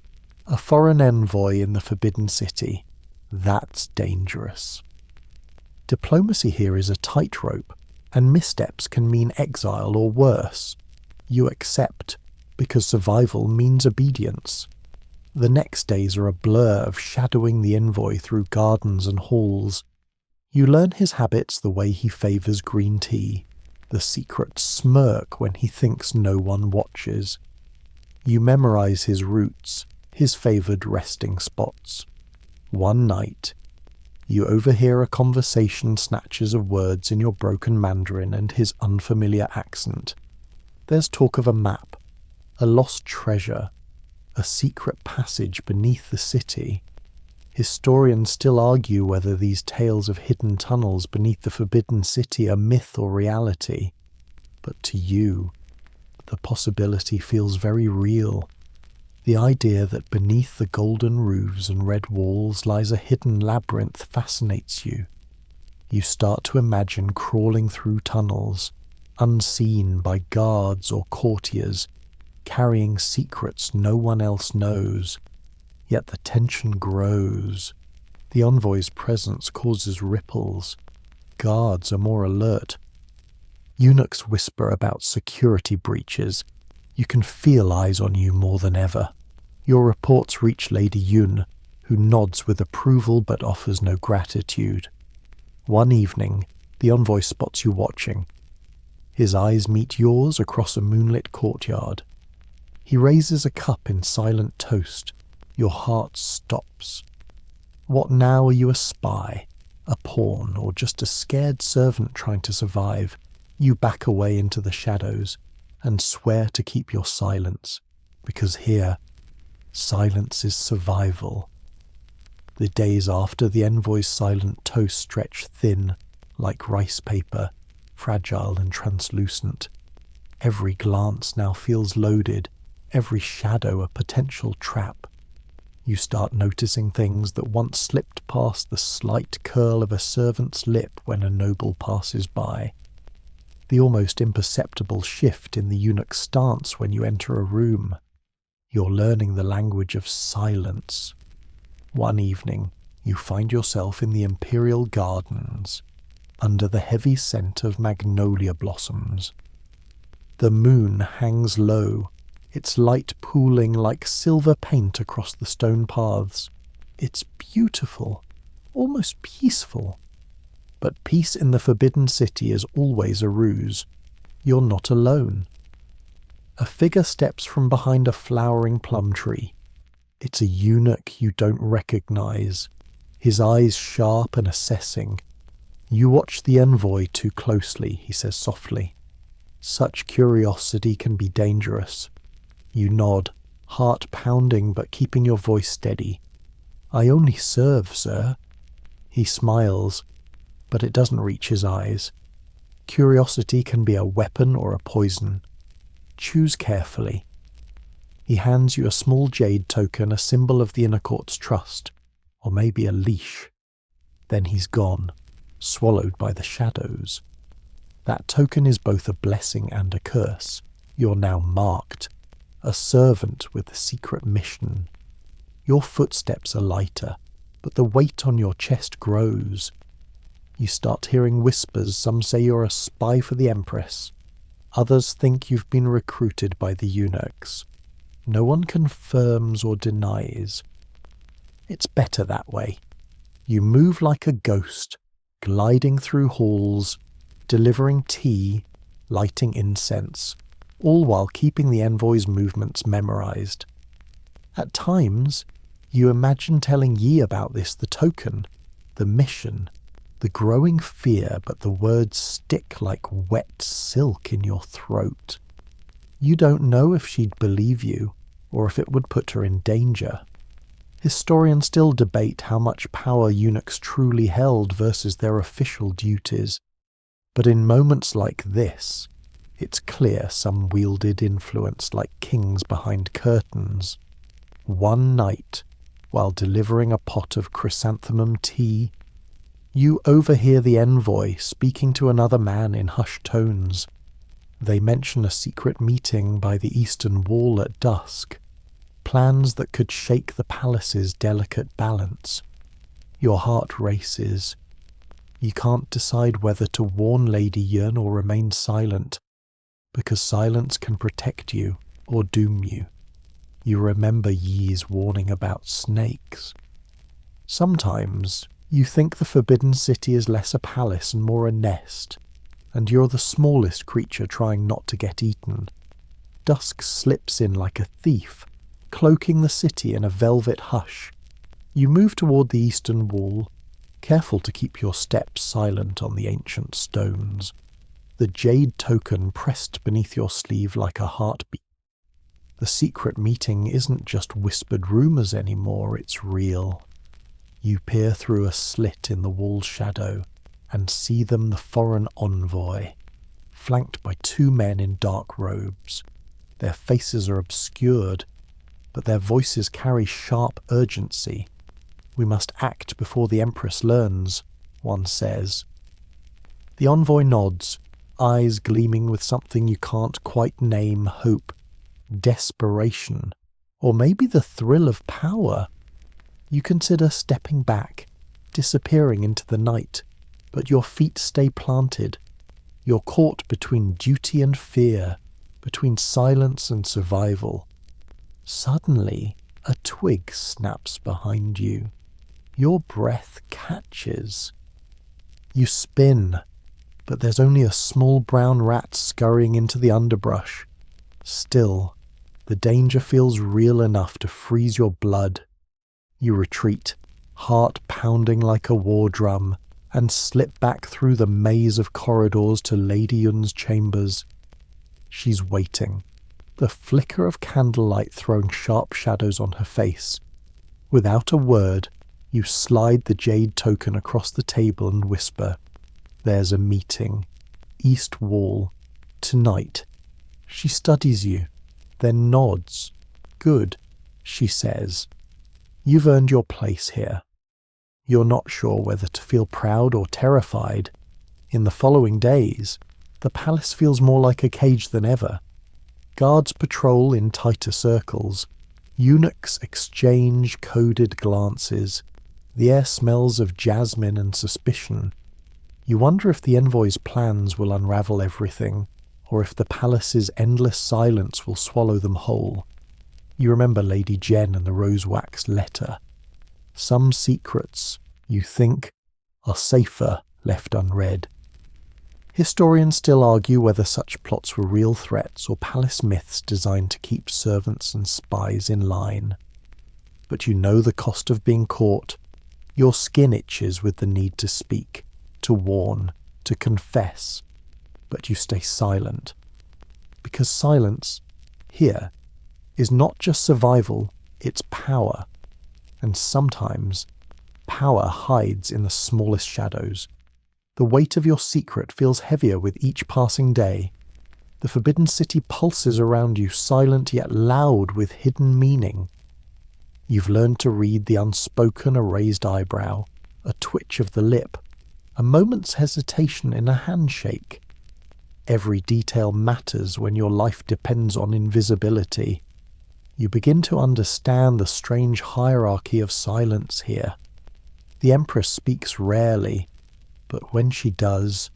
A foreign envoy in the Forbidden City. That's dangerous. Diplomacy here is a tightrope, and missteps can mean exile or worse. You accept, because survival means obedience. The next days are a blur of shadowing the envoy through gardens and halls. You learn his habits, the way he favours green tea, the secret smirk when he thinks no one watches. You memorise his routes, his favoured resting spots. One night, you overhear a conversation, snatches of words in your broken Mandarin and his unfamiliar accent. There's talk of a map, a lost treasure, a secret passage beneath the city. Historians still argue whether these tales of hidden tunnels beneath the Forbidden City are myth or reality. But to you, the possibility feels very real. The idea that beneath the golden roofs and red walls lies a hidden labyrinth fascinates you. You start to imagine crawling through tunnels, unseen by guards or courtiers, carrying secrets no one else knows. Yet the tension grows. The envoy's presence causes ripples. Guards are more alert. Eunuchs whisper about security breaches. You can feel eyes on you more than ever. Your reports reach Lady Yun, who nods with approval but offers no gratitude. One evening, the envoy spots you watching. His eyes meet yours across a moonlit courtyard. He raises a cup in silent toast. Your heart stops. What now? Are you a spy, a pawn, or just a scared servant trying to survive? You back away into the shadows and swear to keep your silence, because here, silence is survival. The days after, the envoy's silent toast stretch thin, like rice paper, fragile and translucent. Every glance now feels loaded, every shadow a potential trap. You start noticing things that once slipped past the slight curl of a servant's lip when a noble passes by. The almost imperceptible shift in the eunuch's stance when you enter a room. You're learning the language of silence. One evening, you find yourself in the imperial gardens, under the heavy scent of magnolia blossoms. The moon hangs low, its light pooling like silver paint across the stone paths. It's beautiful, almost peaceful. But peace in the Forbidden City is always a ruse. You're not alone. A figure steps from behind a flowering plum tree. It's a eunuch you don't recognize, his eyes sharp and assessing. You watch the envoy too closely, he says softly. Such curiosity can be dangerous. You nod, heart pounding but keeping your voice steady. I only serve, sir. He smiles, but it doesn't reach his eyes. Curiosity can be a weapon or a poison. Choose carefully. He hands you a small jade token, a symbol of the inner court's trust, or maybe a leash. Then he's gone, swallowed by the shadows. That token is both a blessing and a curse. You're now marked, a servant with a secret mission. Your footsteps are lighter, but the weight on your chest grows. You start hearing whispers. Some say you're a spy for the Empress. Others think you've been recruited by the eunuchs. No one confirms or denies. It's better that way. You move like a ghost, gliding through halls, delivering tea, lighting incense, all while keeping the envoy's movements memorized. At times, you imagine telling Yi about this, the token, the mission, the growing fear, but the words stick like wet silk in your throat. You don't know if she'd believe you, or if it would put her in danger. Historians still debate how much power eunuchs truly held versus their official duties. But in moments like this, it's clear some wielded influence like kings behind curtains. One night, while delivering a pot of chrysanthemum tea, you overhear the envoy speaking to another man in hushed tones. They mention a secret meeting by the eastern wall at dusk, plans that could shake the palace's delicate balance. Your heart races. You can't decide whether to warn Lady Yun or remain silent, because silence can protect you or doom you. You remember Yi's warning about snakes. Sometimes you think the Forbidden City is less a palace and more a nest, and you're the smallest creature trying not to get eaten. Dusk slips in like a thief, cloaking the city in a velvet hush. You move toward the eastern wall, careful to keep your steps silent on the ancient stones, the jade token pressed beneath your sleeve like a heartbeat. The secret meeting isn't just whispered rumours anymore, it's real. You peer through a slit in the wall's shadow and see them, the foreign envoy, flanked by two men in dark robes. Their faces are obscured, but their voices carry sharp urgency. We must act before the Empress learns, one says. The envoy nods, eyes gleaming with something you can't quite name: hope, desperation, or maybe the thrill of power. You consider stepping back, disappearing into the night, but your feet stay planted. You're caught between duty and fear, between silence and survival. Suddenly, a twig snaps behind you. Your breath catches. You spin, but there's only a small brown rat scurrying into the underbrush. Still, the danger feels real enough to freeze your blood. You retreat, heart pounding like a war drum, and slip back through the maze of corridors to Lady Yun's chambers. She's waiting, the flicker of candlelight throwing sharp shadows on her face. Without a word, you slide the jade token across the table and whisper, "There's a meeting. East Wall. Tonight." She studies you, then nods. "Good," she says. "You've earned your place here." You're not sure whether to feel proud or terrified. In the following days, the palace feels more like a cage than ever. Guards patrol in tighter circles. Eunuchs exchange coded glances. The air smells of jasmine and suspicion. You wonder if the envoy's plans will unravel everything, or if the palace's endless silence will swallow them whole. You remember Lady Jen and the rose-wax letter. Some secrets, you think, are safer left unread. Historians still argue whether such plots were real threats or palace myths designed to keep servants and spies in line. But you know the cost of being caught. Your skin itches with the need to speak, to warn, to confess, but you stay silent. Because silence, here, is not just survival, it's power. And sometimes, power hides in the smallest shadows. The weight of your secret feels heavier with each passing day. The Forbidden City pulses around you, silent yet loud with hidden meaning. You've learned to read the unspoken, a raised eyebrow, a twitch of the lip, a moment's hesitation in a handshake. Every detail matters when your life depends on invisibility. You begin to understand the strange hierarchy of silence here. The Empress speaks rarely, but when she does,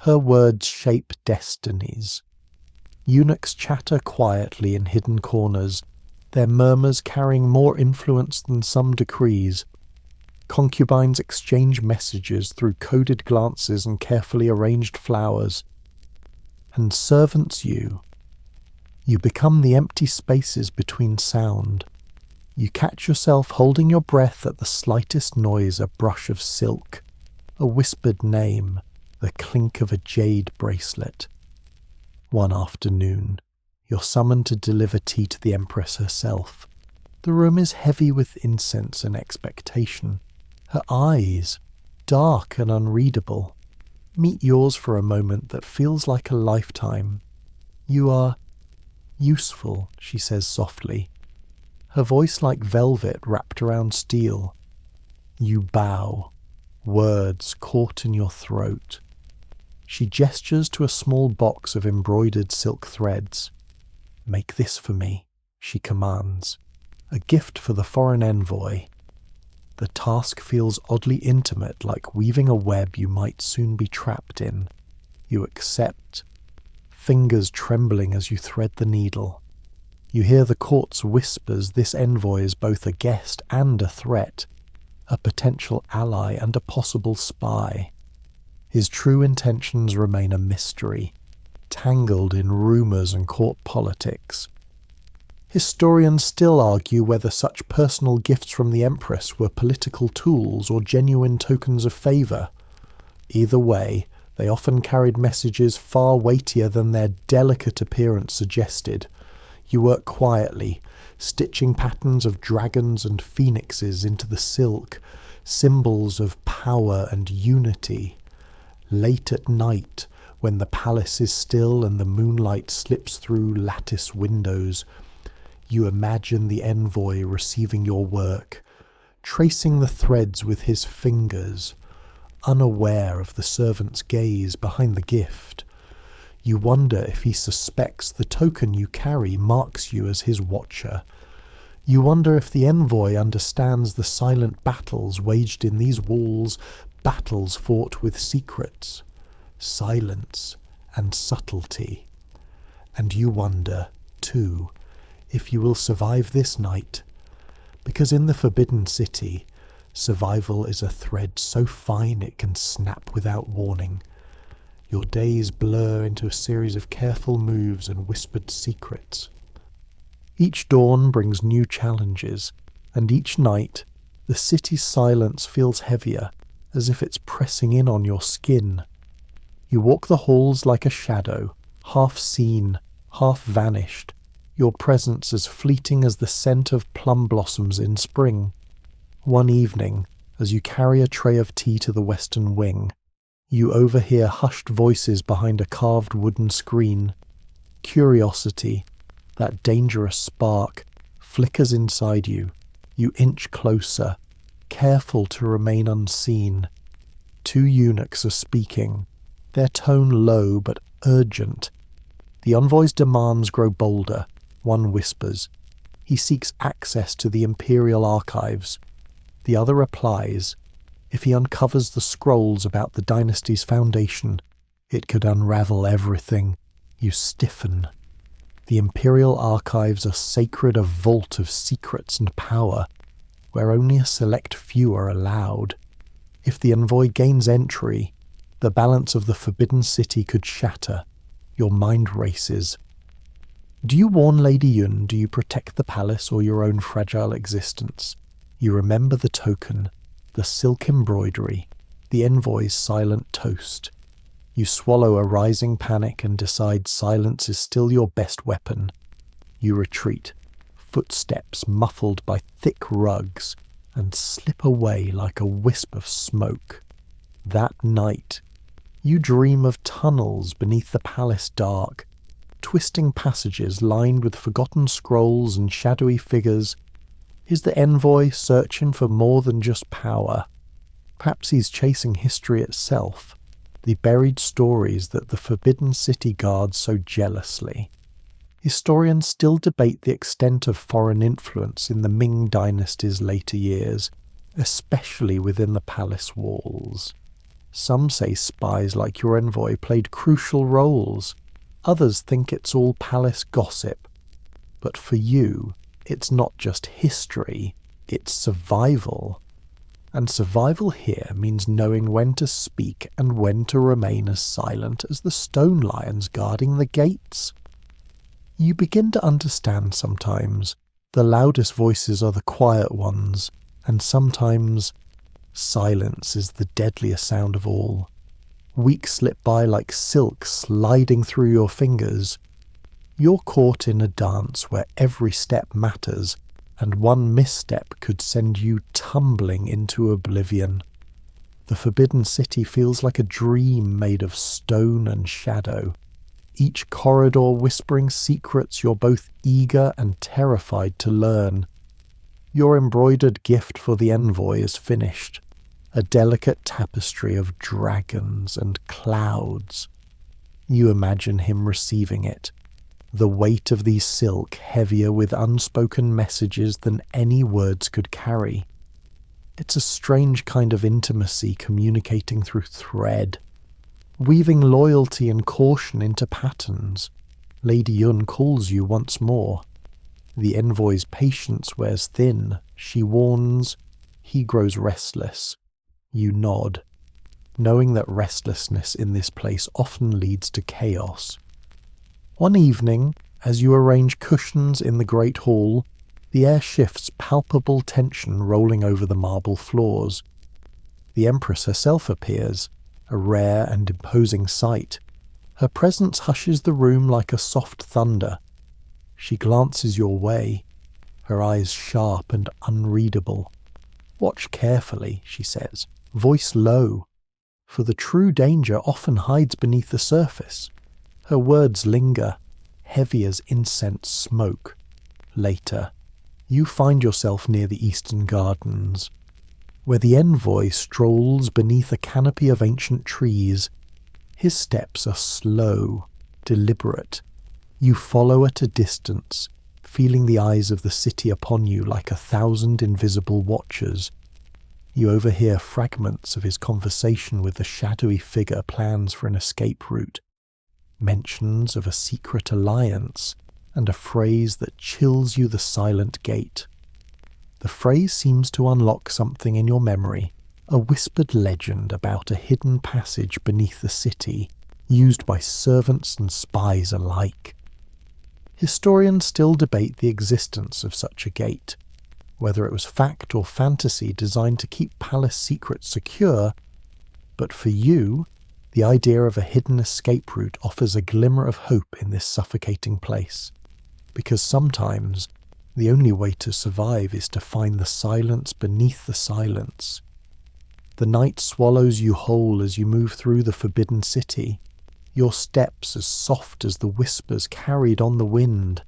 her words shape destinies. Eunuchs chatter quietly in hidden corners, their murmurs carrying more influence than some decrees. Concubines exchange messages through coded glances and carefully arranged flowers. And servants you become the empty spaces between sound. You catch yourself holding your breath at the slightest noise, a brush of silk, a whispered name, the clink of a jade bracelet. One afternoon, you're summoned to deliver tea to the Empress herself. The room is heavy with incense and expectation. Her eyes, dark and unreadable, meet yours for a moment that feels like a lifetime. You are useful, she says softly, her voice like velvet wrapped around steel. You bow, words caught in your throat. She gestures to a small box of embroidered silk threads. "Make this for me," she commands, a gift for the foreign envoy. The task feels oddly intimate, like weaving a web you might soon be trapped in. You accept, fingers trembling as you thread the needle. You hear the court's whispers. This envoy is both a guest and a threat, a potential ally and a possible spy. His true intentions remain a mystery, tangled in rumours and court politics. Historians still argue whether such personal gifts from the Empress were political tools or genuine tokens of favour. Either way, they often carried messages far weightier than their delicate appearance suggested. You work quietly, stitching patterns of dragons and phoenixes into the silk, symbols of power and unity. Late at night, when the palace is still and the moonlight slips through lattice windows, you imagine the envoy receiving your work, tracing the threads with his fingers, unaware of the servant's gaze behind the gift. You wonder if he suspects the token you carry marks you as his watcher. You wonder if the envoy understands the silent battles waged in these walls, battles fought with secrets, silence, and subtlety. And you wonder, too, if you will survive this night, because in the Forbidden City, survival is a thread so fine it can snap without warning. Your days blur into a series of careful moves and whispered secrets. Each dawn brings new challenges, and each night, the city's silence feels heavier, as if it's pressing in on your skin. You walk the halls like a shadow, half seen, half vanished, your presence as fleeting as the scent of plum blossoms in spring. One evening, as you carry a tray of tea to the western wing, you overhear hushed voices behind a carved wooden screen. Curiosity, that dangerous spark, flickers inside you. You inch closer, careful to remain unseen. Two eunuchs are speaking, their tone low but urgent. The envoy's demands grow bolder. One whispers. He seeks access to the imperial archives. The other replies, if he uncovers the scrolls about the dynasty's foundation, it could unravel everything. You stiffen. The imperial archives are sacred, a vault of secrets and power, where only a select few are allowed. If the envoy gains entry, The balance of the forbidden city could shatter. Your mind races. Do you warn Lady Yun? Do you protect the palace or your own fragile existence? You remember the token, the silk embroidery, the envoy's silent toast. You swallow a rising panic and decide silence is still your best weapon. You retreat, footsteps muffled by thick rugs, and slip away like a wisp of smoke. That night, you dream of tunnels beneath the palace dark, twisting passages lined with forgotten scrolls and shadowy figures. Is the envoy searching for more than just power? Perhaps he's chasing history itself, the buried stories that the forbidden city guards so jealously. Historians still debate the extent of foreign influence in the Ming dynasty's later years, especially within the palace walls. Some say spies like your envoy played crucial roles. Others think it's all palace gossip. But for you, it's not just history, it's survival. And survival here means knowing when to speak and when to remain as silent as the stone lions guarding the gates. You begin to understand sometimes the loudest voices are the quiet ones, and sometimes silence is the deadliest sound of all. Weeks slip by like silk sliding through your fingers. You're caught in a dance where every step matters, and one misstep could send you tumbling into oblivion. The forbidden city feels like a dream made of stone and shadow, each corridor whispering secrets you're both eager and terrified to learn. Your embroidered gift for the envoy is finished, a delicate tapestry of dragons and clouds. You imagine him receiving it, the weight of these silk heavier with unspoken messages than any words could carry. It's a strange kind of intimacy communicating through thread, weaving loyalty and caution into patterns. Lady Yun calls you once more. The envoy's patience wears thin. She warns. He grows restless. You nod, knowing that restlessness in this place often leads to chaos. One evening, as you arrange cushions in the great hall, the air shifts, palpable tension rolling over the marble floors. The Empress herself appears, a rare and imposing sight. Her presence hushes the room like a soft thunder. She glances your way, her eyes sharp and unreadable. "Watch carefully," she says, voice low, for the true danger often hides beneath the surface. Her words linger, heavy as incense smoke. Later, you find yourself near the Eastern Gardens, where the envoy strolls beneath a canopy of ancient trees. His steps are slow, deliberate. You follow at a distance, feeling the eyes of the city upon you like 1,000 invisible watchers. You overhear fragments of his conversation with the shadowy figure, plans for an escape route, mentions of a secret alliance, and a phrase that chills you, the silent gate. The phrase seems to unlock something in your memory, a whispered legend about a hidden passage beneath the city, used by servants and spies alike. Historians still debate the existence of such a gate, whether it was fact or fantasy designed to keep palace secrets secure, but for you, the idea of a hidden escape route offers a glimmer of hope in this suffocating place, because sometimes the only way to survive is to find the silence beneath the silence. The night swallows you whole as you move through the forbidden city, your steps as soft as the whispers carried on the wind.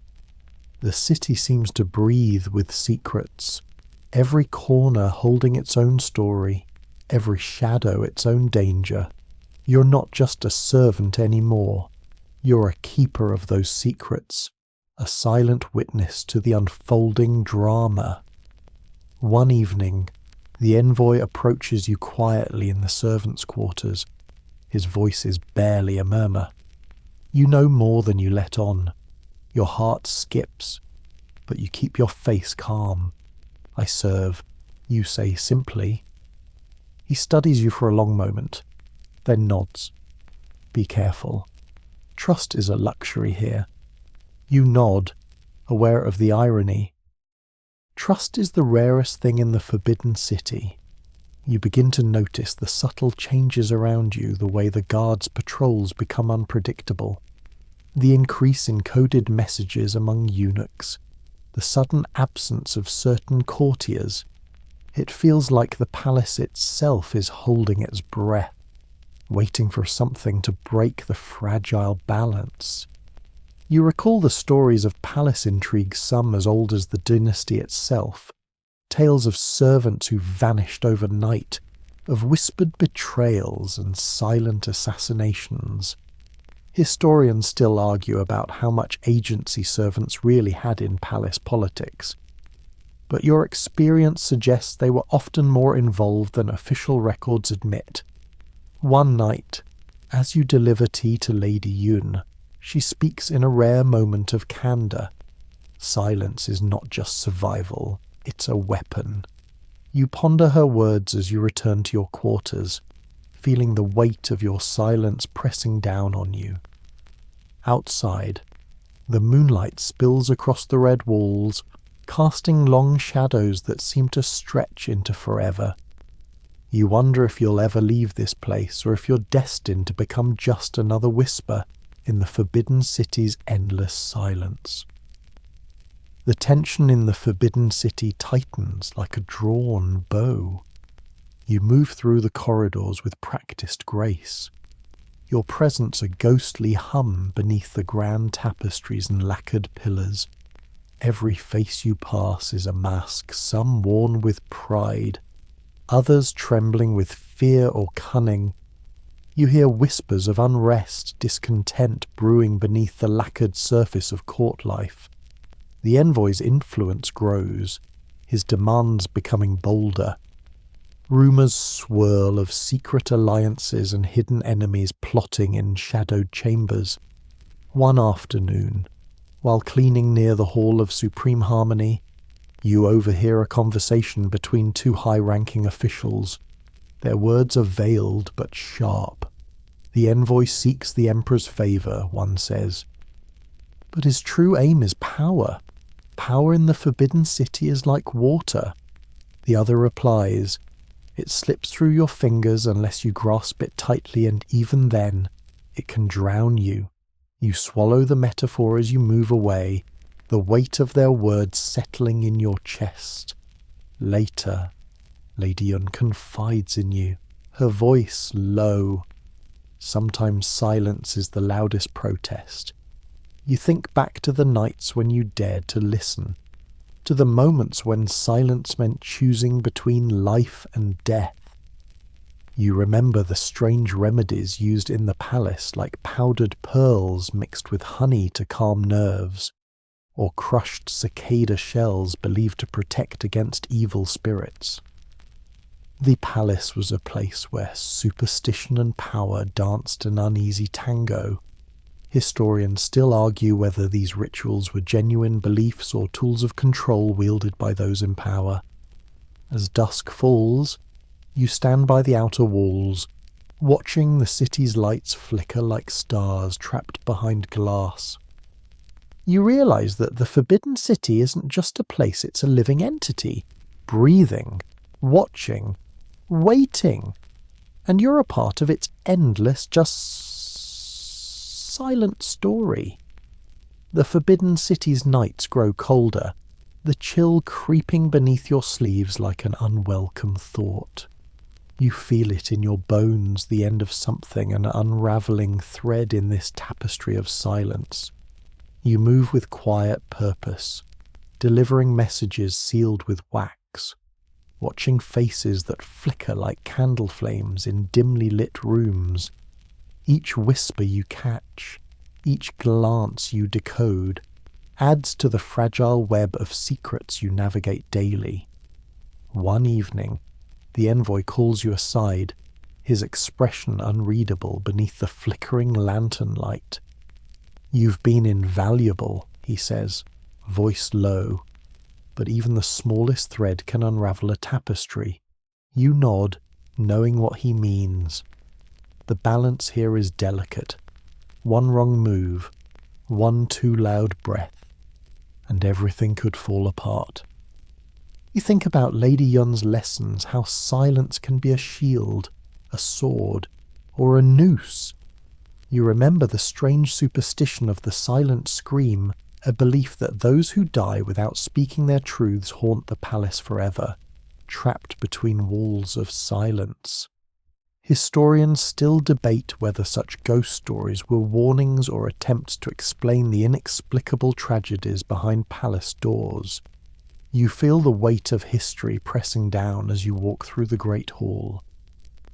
The city seems to breathe with secrets, every corner holding its own story, every shadow its own danger. You're not just a servant anymore. You're a keeper of those secrets, a silent witness to the unfolding drama. One evening, the envoy approaches you quietly in the servants' quarters. His voice is barely a murmur. You know more than you let on. Your heart skips, but you keep your face calm. "I serve," you say simply. He studies you for a long moment. then nods. Be careful. Trust is a luxury here. You nod, aware of the irony. Trust is the rarest thing in the Forbidden City. You begin to notice the subtle changes around you, the way the guards' patrols become unpredictable, the increase in coded messages among eunuchs, the sudden absence of certain courtiers. It feels like the palace itself is holding its breath, waiting for something to break the fragile balance. You recall the stories of palace intrigues, some as old as the dynasty itself, tales of servants who vanished overnight, of whispered betrayals and silent assassinations. Historians still argue about how much agency servants really had in palace politics, but your experience suggests they were often more involved than official records admit. One night, as you deliver tea to Lady Yun, she speaks in a rare moment of candour. Silence is not just survival, it's a weapon. You ponder her words as you return to your quarters, feeling the weight of your silence pressing down on you. Outside, the moonlight spills across the red walls, casting long shadows that seem to stretch into forever. You wonder if you'll ever leave this place, or if you're destined to become just another whisper in the Forbidden City's endless silence. The tension in the Forbidden City tightens like a drawn bow. You move through the corridors with practiced grace. Your presence a ghostly hum beneath the grand tapestries and lacquered pillars. Every face you pass is a mask, some worn with pride, others trembling with fear or cunning. You hear whispers of unrest, discontent brewing beneath the lacquered surface of court life. The envoy's influence grows, his demands becoming bolder. Rumours swirl of secret alliances and hidden enemies plotting in shadowed chambers. One afternoon, while cleaning near the Hall of Supreme Harmony, you overhear a conversation between two high-ranking officials. Their words are veiled but sharp. The envoy seeks the Emperor's favour, one says. But his true aim is power. Power in the Forbidden City is like water. The other replies, it slips through your fingers unless you grasp it tightly, and even then, it can drown you. You swallow the metaphor as you move away, the weight of their words settling in your chest. Later, Lady Yun confides in you, her voice low. Sometimes silence is the loudest protest. You think back to the nights when you dared to listen, to the moments when silence meant choosing between life and death. You remember the strange remedies used in the palace, like powdered pearls mixed with honey to calm nerves, or crushed cicada shells believed to protect against evil spirits. The palace was a place where superstition and power danced an uneasy tango. Historians still argue whether these rituals were genuine beliefs or tools of control wielded by those in power. As dusk falls, you stand by the outer walls, watching the city's lights flicker like stars trapped behind glass. You realize that the Forbidden City isn't just a place, it's a living entity, breathing, watching, waiting, and you're a part of its endless, just silent story. The Forbidden City's nights grow colder, the chill creeping beneath your sleeves like an unwelcome thought. You feel it in your bones, the end of something, an unravelling thread in this tapestry of silence. You move with quiet purpose, delivering messages sealed with wax, watching faces that flicker like candle flames in dimly lit rooms. Each whisper you catch, each glance you decode, adds to the fragile web of secrets you navigate daily. One evening, the envoy calls you aside, his expression unreadable beneath the flickering lantern light. "You've been invaluable," he says, voice low, but even the smallest thread can unravel a tapestry. You nod, knowing what he means. The balance here is delicate. One wrong move, one too loud breath, and everything could fall apart. You think about Lady Yun's lessons, how silence can be a shield, a sword, or a noose. You remember the strange superstition of the silent scream, a belief that those who die without speaking their truths haunt the palace forever, trapped between walls of silence. Historians still debate whether such ghost stories were warnings or attempts to explain the inexplicable tragedies behind palace doors. You feel the weight of history pressing down as you walk through the great hall,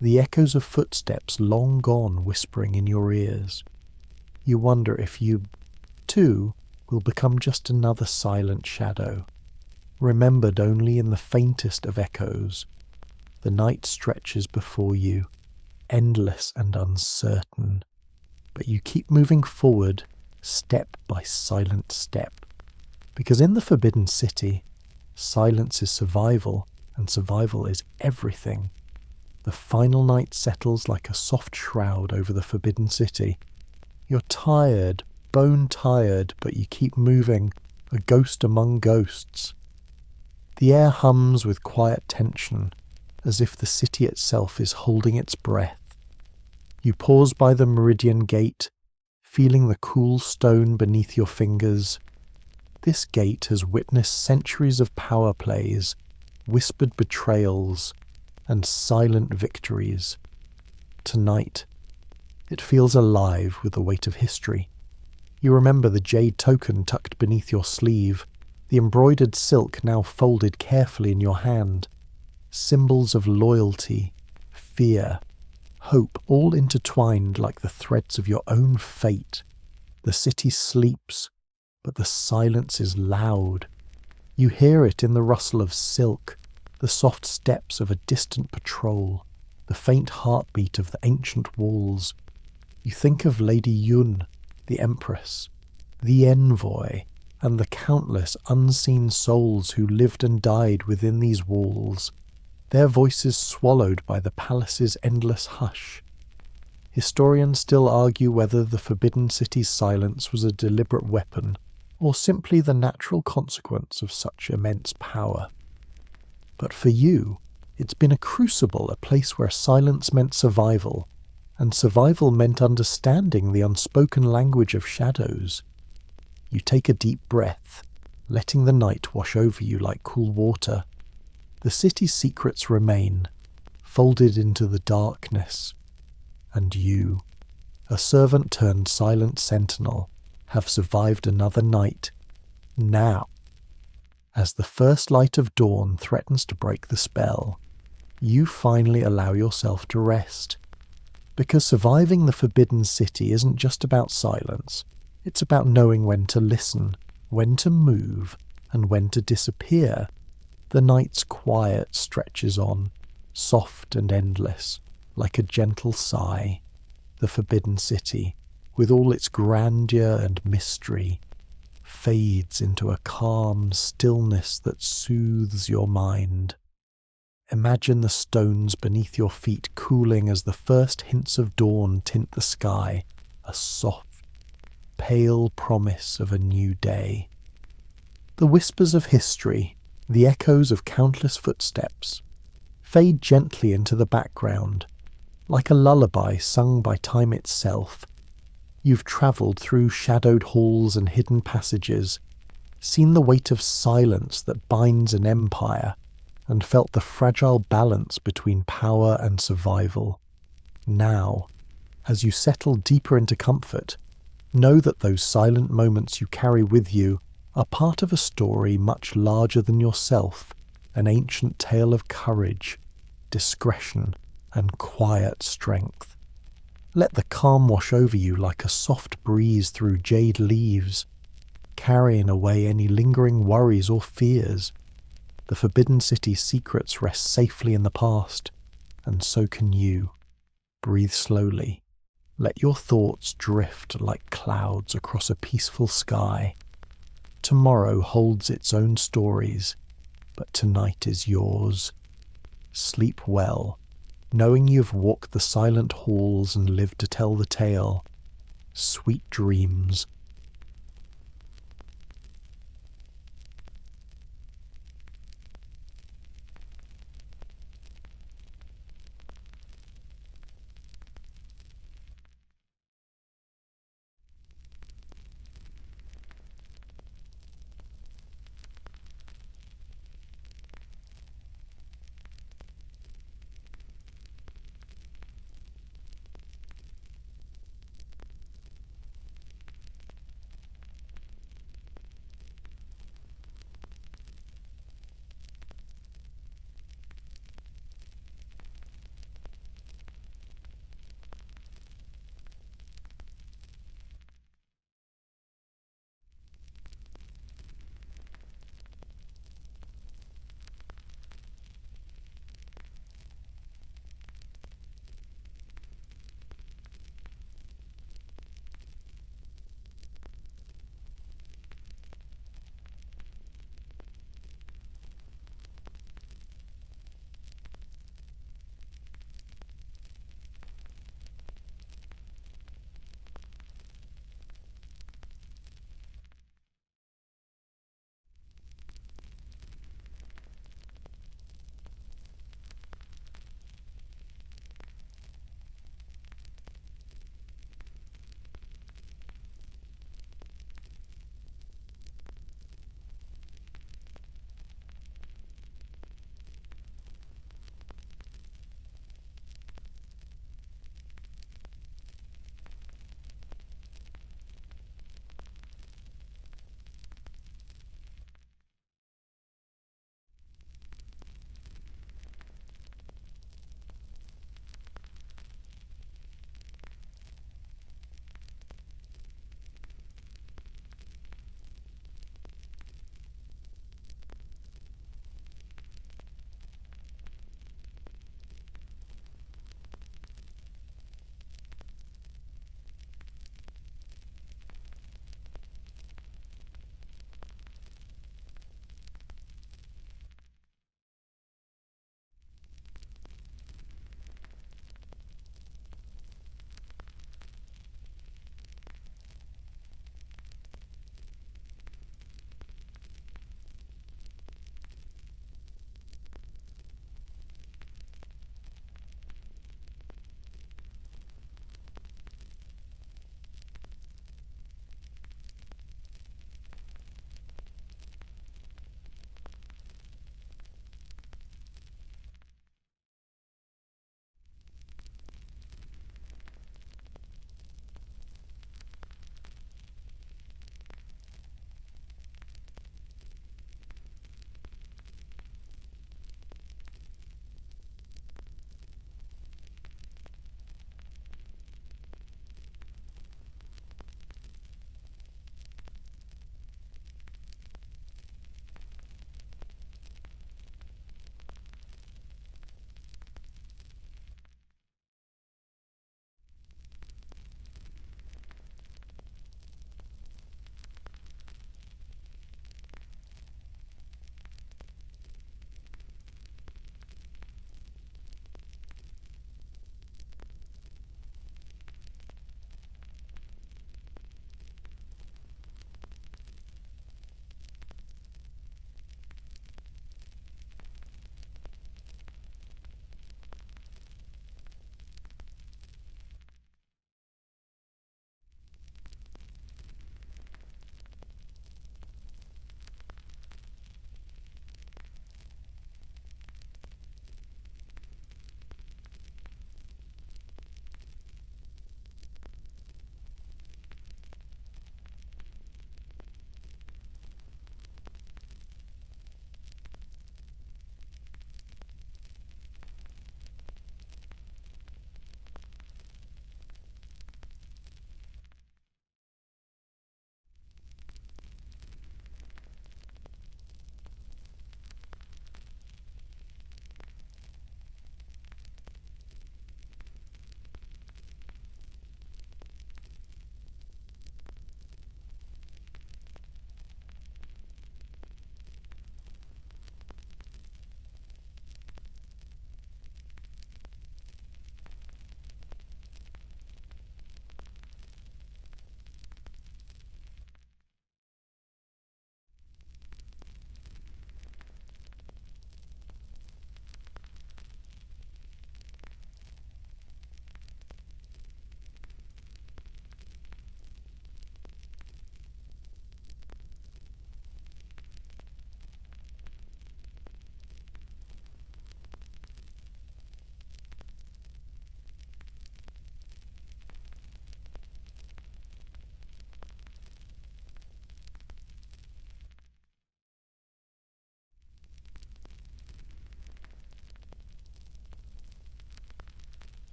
the echoes of footsteps long gone whispering in your ears. You wonder if you, too, will become just another silent shadow, remembered only in the faintest of echoes. The night stretches before you, endless and uncertain, but you keep moving forward, step by silent step, because in the Forbidden City, silence is survival, and survival is everything. The final night settles like a soft shroud over the Forbidden City. You're tired, bone tired, but you keep moving, a ghost among ghosts. The air hums with quiet tension, as if the city itself is holding its breath. You pause by the Meridian Gate, feeling the cool stone beneath your fingers. This gate has witnessed centuries of power plays, whispered betrayals, and silent victories. Tonight, it feels alive with the weight of history. You remember the jade token tucked beneath your sleeve, the embroidered silk now folded carefully in your hand. Symbols of loyalty, fear, hope, all intertwined like the threads of your own fate. The city sleeps, but the silence is loud. You hear it in the rustle of silk, the soft steps of a distant patrol, the faint heartbeat of the ancient walls. You think of Lady Yun, the Empress, the Envoy, and the countless unseen souls who lived and died within these walls, their voices swallowed by the palace's endless hush. Historians still argue whether the Forbidden City's silence was a deliberate weapon, or simply the natural consequence of such immense power. But for you, it's been a crucible, a place where silence meant survival, and survival meant understanding the unspoken language of shadows. You take a deep breath, letting the night wash over you like cool water. The city's secrets remain, folded into the darkness, and you, a servant turned silent sentinel, have survived another night. Now, as the first light of dawn threatens to break the spell, you finally allow yourself to rest. Because surviving the Forbidden City isn't just about silence, it's about knowing when to listen, when to move, and when to disappear. The night's quiet stretches on, soft and endless, like a gentle sigh. The Forbidden City, with all its grandeur and mystery, fades into a calm stillness that soothes your mind. Imagine the stones beneath your feet cooling as the first hints of dawn tint the sky, a soft, pale promise of a new day. The whispers of history, the echoes of countless footsteps, fade gently into the background, like a lullaby sung by time itself. You've travelled through shadowed halls and hidden passages, seen the weight of silence that binds an empire, and felt the fragile balance between power and survival. Now, as you settle deeper into comfort, know that those silent moments you carry with you are part of a story much larger than yourself, an ancient tale of courage, discretion, and quiet strength. Let the calm wash over you like a soft breeze through jade leaves, carrying away any lingering worries or fears. The Forbidden City's secrets rest safely in the past, and so can you. Breathe slowly. Let your thoughts drift like clouds across a peaceful sky. Tomorrow holds its own stories, but tonight is yours. Sleep well, knowing you've walked the silent halls and lived to tell the tale. Sweet dreams.